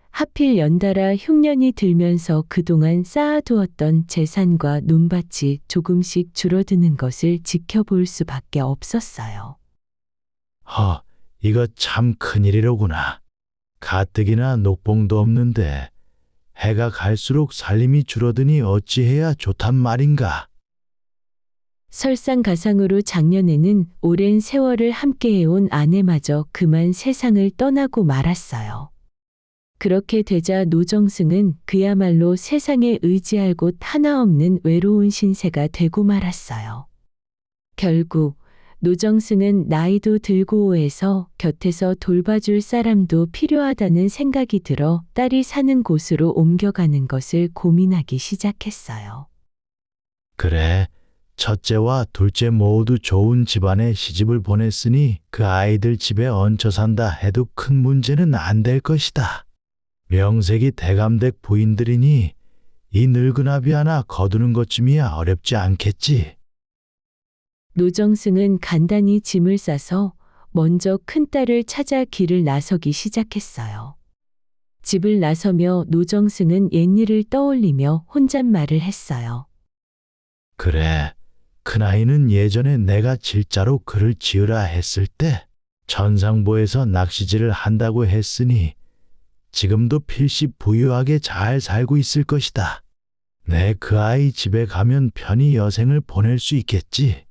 하필 연달아 흉년이 들면서 그동안 쌓아두었던 재산과 논밭이 조금씩 줄어드는 것을 지켜볼 수밖에 없었어요. 이거 참 큰일이로구나. 가뜩이나 녹봉도 없는데 해가 갈수록 살림이 줄어드니 어찌해야 좋단 말인가. 설상가상으로 작년에는 오랜 세월을 함께해온 아내마저 그만 세상을 떠나고 말았어요. 그렇게 되자 노정승은 그야말로 세상에 의지할 곳 하나 없는 외로운 신세가 되고 말았어요. 결국 노정승은 나이도 들고 해서 곁에서 돌봐줄 사람도 필요하다는 생각이 들어 딸이 사는 곳으로 옮겨가는 것을 고민하기 시작했어요. 그래, 첫째와 둘째 모두 좋은 집안에 시집을 보냈으니 그 아이들 집에 얹혀 산다 해도 큰 문제는 안 될 것이다. 명색이 대감댁 부인들이니 이 늙은 아비 하나 거두는 것쯤이야 어렵지 않겠지. 노정승은 간단히 짐을 싸서 먼저 큰딸을 찾아 길을 나서기 시작했어요. 집을 나서며 노정승은 옛일을 떠올리며 혼잣말을 했어요. 그래, 큰아이는 예전에 내가 질자로 글을 지으라 했을 때 천상보에서 낚시질을 한다고 했으니 지금도 필시 부유하게 잘 살고 있을 것이다. 내 그 아이 집에 가면 편히 여생을 보낼 수 있겠지.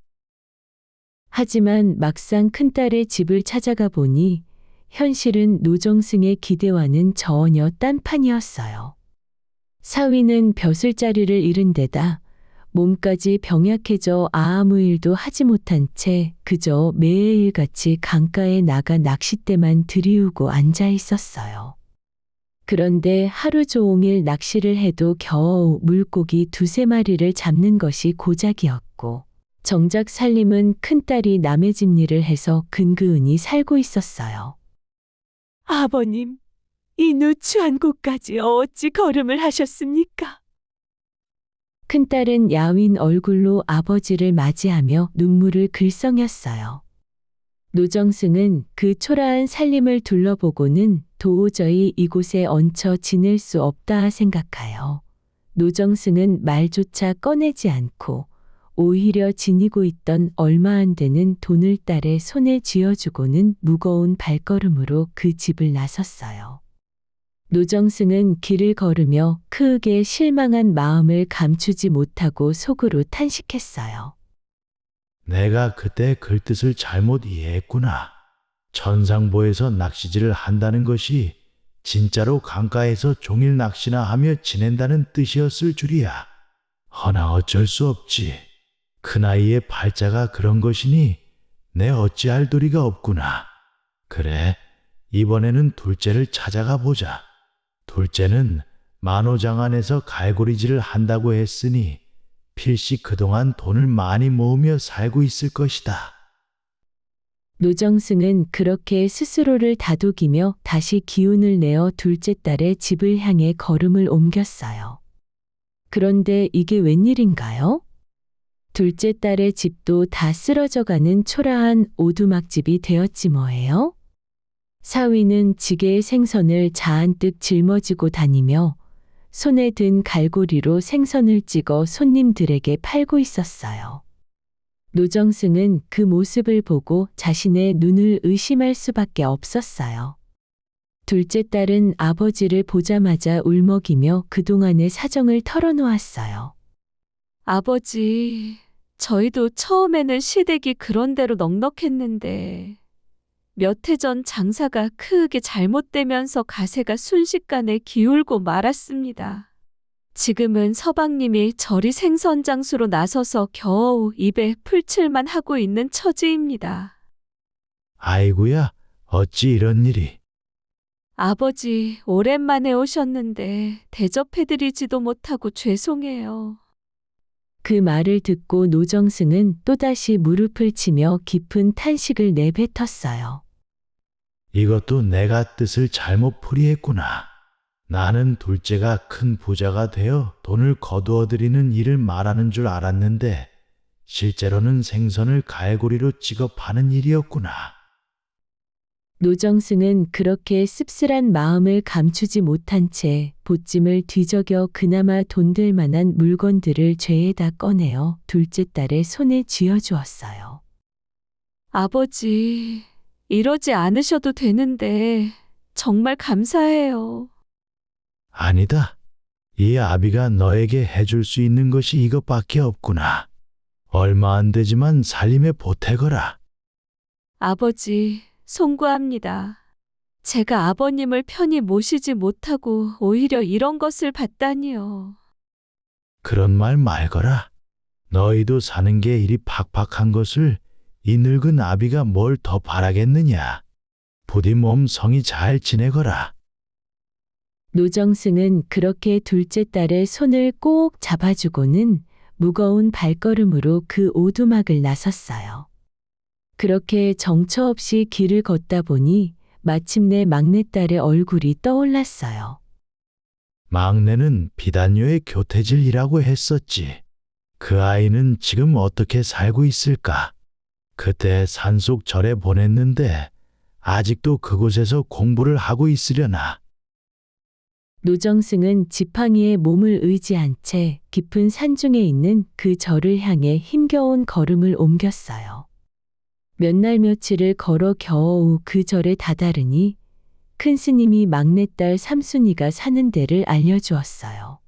하지만 막상 큰딸의 집을 찾아가 보니 현실은 노정승의 기대와는 전혀 딴판이었어요. 사위는 벼슬자리를 잃은 데다 몸까지 병약해져 아무 일도 하지 못한 채 그저 매일같이 강가에 나가 낚싯대만 들이우고 앉아 있었어요. 그런데 하루 종일 낚시를 해도 겨우 물고기 2-3마리를 잡는 것이 고작이었고 정작 살림은 큰딸이 남의 집 일을 해서 근근히 살고 있었어요. 아버님, 이 누추한 곳까지 어찌 걸음을 하셨습니까? 큰딸은 야윈 얼굴로 아버지를 맞이하며 눈물을 글썽였어요. 노정승은 그 초라한 살림을 둘러보고는 도저히 이곳에 얹혀 지낼 수 없다 생각하여 노정승은 말조차 꺼내지 않고 오히려 지니고 있던 얼마 안 되는 돈을 딸의 손에 쥐어주고는 무거운 발걸음으로 그 집을 나섰어요. 노정승은 길을 걸으며 크게 실망한 마음을 감추지 못하고 속으로 탄식했어요. 내가 그때 글뜻을 잘못 이해했구나. 천상보에서 낚시질을 한다는 것이 진짜로 강가에서 종일 낚시나 하며 지낸다는 뜻이었을 줄이야. 허나 어쩔 수 없지. 큰아이의 팔자가 그런 것이니 내 어찌할 도리가 없구나. 그래, 이번에는 둘째를 찾아가 보자. 둘째는 만호장안에서 갈고리질을 한다고 했으니 필시 그동안 돈을 많이 모으며 살고 있을 것이다. 노정승은 그렇게 스스로를 다독이며 다시 기운을 내어 둘째 딸의 집을 향해 걸음을 옮겼어요. 그런데 이게 웬일인가요? 둘째 딸의 집도 다 쓰러져가는 초라한 오두막집이 되었지 뭐예요? 사위는 지게의 생선을 잔뜩 짊어지고 다니며 손에 든 갈고리로 생선을 찍어 손님들에게 팔고 있었어요. 노정승은 그 모습을 보고 자신의 눈을 의심할 수밖에 없었어요. 둘째 딸은 아버지를 보자마자 울먹이며 그동안의 사정을 털어놓았어요. 아버지, 저희도 처음에는 시댁이 그런대로 넉넉했는데 몇 해 전 장사가 크게 잘못되면서 가세가 순식간에 기울고 말았습니다. 지금은 서방님이 저리 생선장수로 나서서 겨우 입에 풀칠만 하고 있는 처지입니다. 아이고야, 어찌 이런 일이. 아버지, 오랜만에 오셨는데 대접해드리지도 못하고 죄송해요. 그 말을 듣고 노정승은 또다시 무릎을 치며 깊은 탄식을 내뱉었어요. 이것도 내가 뜻을 잘못 풀이했구나. 나는 둘째가 큰 부자가 되어 돈을 거두어들이는 일을 말하는 줄 알았는데 실제로는 생선을 갈고리로 취급하는 일이었구나. 노정승은 그렇게 씁쓸한 마음을 감추지 못한 채 보찜을 뒤적여 그나마 돈 될 만한 물건들을 죄에다 꺼내어 둘째 딸의 손에 쥐어주었어요. 아버지, 이러지 않으셔도 되는데 정말 감사해요. 아니다. 이 아비가 너에게 해줄 수 있는 것이 이것밖에 없구나. 얼마 안 되지만 살림에 보태거라. 아버지, 송구합니다. 제가 아버님을 편히 모시지 못하고 오히려 이런 것을 받다니요. 그런 말 말거라. 너희도 사는 게 이리 팍팍한 것을 이 늙은 아비가 뭘 더 바라겠느냐. 부디 몸 성이 잘 지내거라. 노정승은 그렇게 둘째 딸의 손을 꼭 잡아주고는 무거운 발걸음으로 그 오두막을 나섰어요. 그렇게 정처 없이 길을 걷다 보니 마침내 막내딸의 얼굴이 떠올랐어요. 막내는 비단녀의 교태질이라고 했었지. 그 아이는 지금 어떻게 살고 있을까? 그때 산속 절에 보냈는데 아직도 그곳에서 공부를 하고 있으려나? 노정승은 지팡이에 몸을 의지한 채 깊은 산중에 있는 그 절을 향해 힘겨운 걸음을 옮겼어요. 몇 날 며칠을 걸어 겨우 그 절에 다다르니 큰 스님이 막내딸 삼순이가 사는 데를 알려주었어요.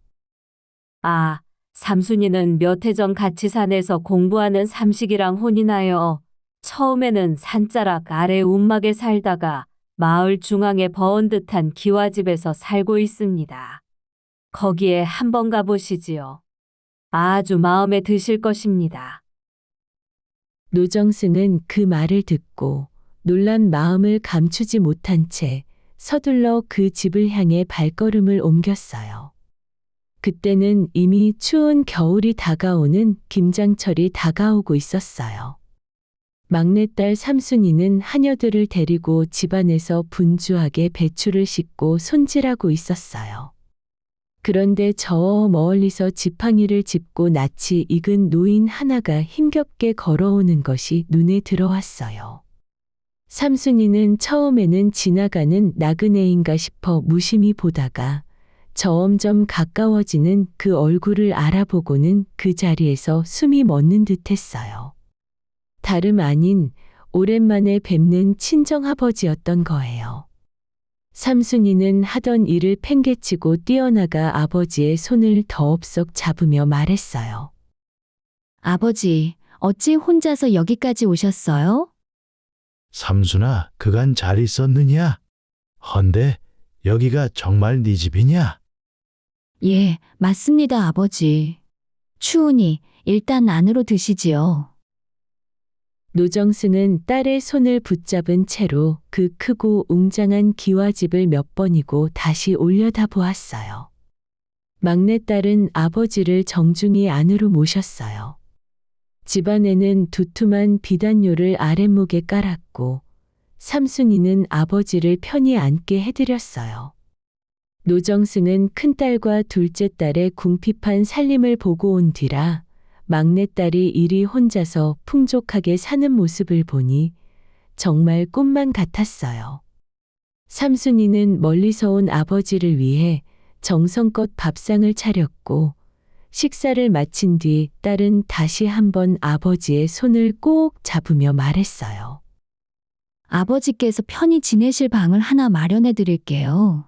아, 삼순이는 몇 해 전 같이 산에서 공부하는 삼식이랑 혼이 나요. 처음에는 산자락 아래 움막에 살다가 마을 중앙에 버은 듯한 기와집에서 살고 있습니다. 거기에 한번 가보시지요. 아주 마음에 드실 것입니다. 노정승은 그 말을 듣고 놀란 마음을 감추지 못한 채 서둘러 그 집을 향해 발걸음을 옮겼어요. 그때는 이미 추운 겨울이 다가오는 김장철이 다가오고 있었어요. 막내딸 삼순이는 하녀들을 데리고 집안에서 분주하게 배추를 싣고 손질하고 있었어요. 그런데 저 멀리서 지팡이를 짚고 낯이 익은 노인 하나가 힘겹게 걸어오는 것이 눈에 들어왔어요. 삼순이는 처음에는 지나가는 나그네인가 싶어 무심히 보다가 점점 가까워지는 그 얼굴을 알아보고는 그 자리에서 숨이 멎는 듯했어요. 다름 아닌 오랜만에 뵙는 친정아버지였던 거예요. 삼순이는 하던 일을 팽개치고 뛰어나가 아버지의 손을 더없석 잡으며 말했어요. 아버지, 어찌 혼자서 여기까지 오셨어요? 삼순아, 그간 잘 있었느냐? 헌데 여기가 정말 네 집이냐? 예, 맞습니다, 아버지. 추우니 일단 안으로 드시지요. 노정승은 딸의 손을 붙잡은 채로 그 크고 웅장한 기와집을 몇 번이고 다시 올려다보았어요. 막내딸은 아버지를 정중히 안으로 모셨어요. 집안에는 두툼한 비단요를 아랫목에 깔았고 삼순이는 아버지를 편히 앉게 해드렸어요. 노정승은 큰딸과 둘째 딸의 궁핍한 살림을 보고 온 뒤라 막내딸이 이리 혼자서 풍족하게 사는 모습을 보니 정말 꿈만 같았어요. 삼순이는 멀리서 온 아버지를 위해 정성껏 밥상을 차렸고 식사를 마친 뒤 딸은 다시 한번 아버지의 손을 꼭 잡으며 말했어요. 아버지께서 편히 지내실 방을 하나 마련해 드릴게요.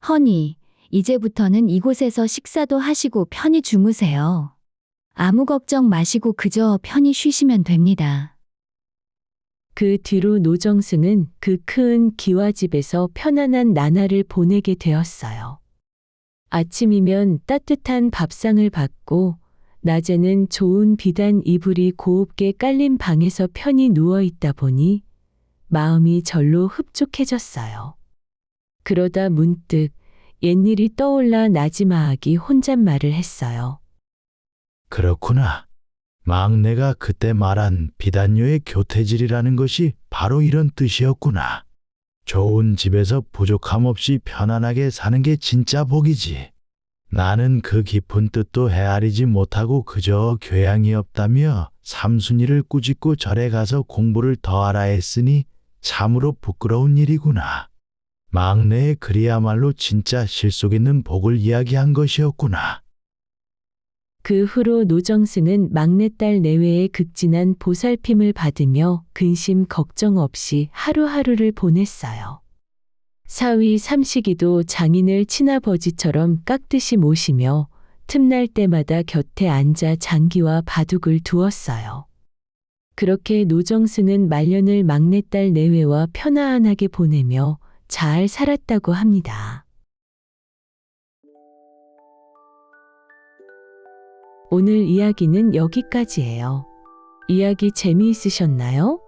허니, 이제부터는 이곳에서 식사도 하시고 편히 주무세요. 아무 걱정 마시고 그저 편히 쉬시면 됩니다. 그 뒤로 노정승은 그 큰 기와집에서 편안한 나날을 보내게 되었어요. 아침이면 따뜻한 밥상을 받고 낮에는 좋은 비단 이불이 곱게 깔린 방에서 편히 누워 있다 보니 마음이 절로 흡족해졌어요. 그러다 문득 옛일이 떠올라 나지마하기 혼잣말을 했어요. 그렇구나. 막내가 그때 말한 비단녀의 교태질이라는 것이 바로 이런 뜻이었구나. 좋은 집에서 부족함 없이 편안하게 사는 게 진짜 복이지. 나는 그 깊은 뜻도 헤아리지 못하고 그저 교양이 없다며 삼순이를 꾸짖고 절에 가서 공부를 더 하라 했으니 참으로 부끄러운 일이구나. 막내의 글이야말로 진짜 실속 있는 복을 이야기한 것이었구나. 그 후로 노정승은 막내딸 내외의 극진한 보살핌을 받으며 근심 걱정 없이 하루하루를 보냈어요. 사위 삼식이도 장인을 친아버지처럼 깍듯이 모시며 틈날 때마다 곁에 앉아 장기와 바둑을 두었어요. 그렇게 노정승은 말년을 막내딸 내외와 편안하게 보내며 잘 살았다고 합니다. 오늘 이야기는 여기까지예요. 이야기 재미있으셨나요?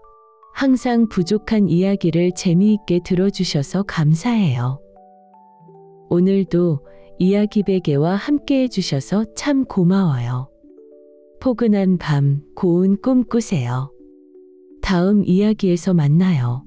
항상 부족한 이야기를 재미있게 들어주셔서 감사해요. 오늘도 이야기 베개와 함께 해주셔서 참 고마워요. 포근한 밤, 고운 꿈 꾸세요. 다음 이야기에서 만나요.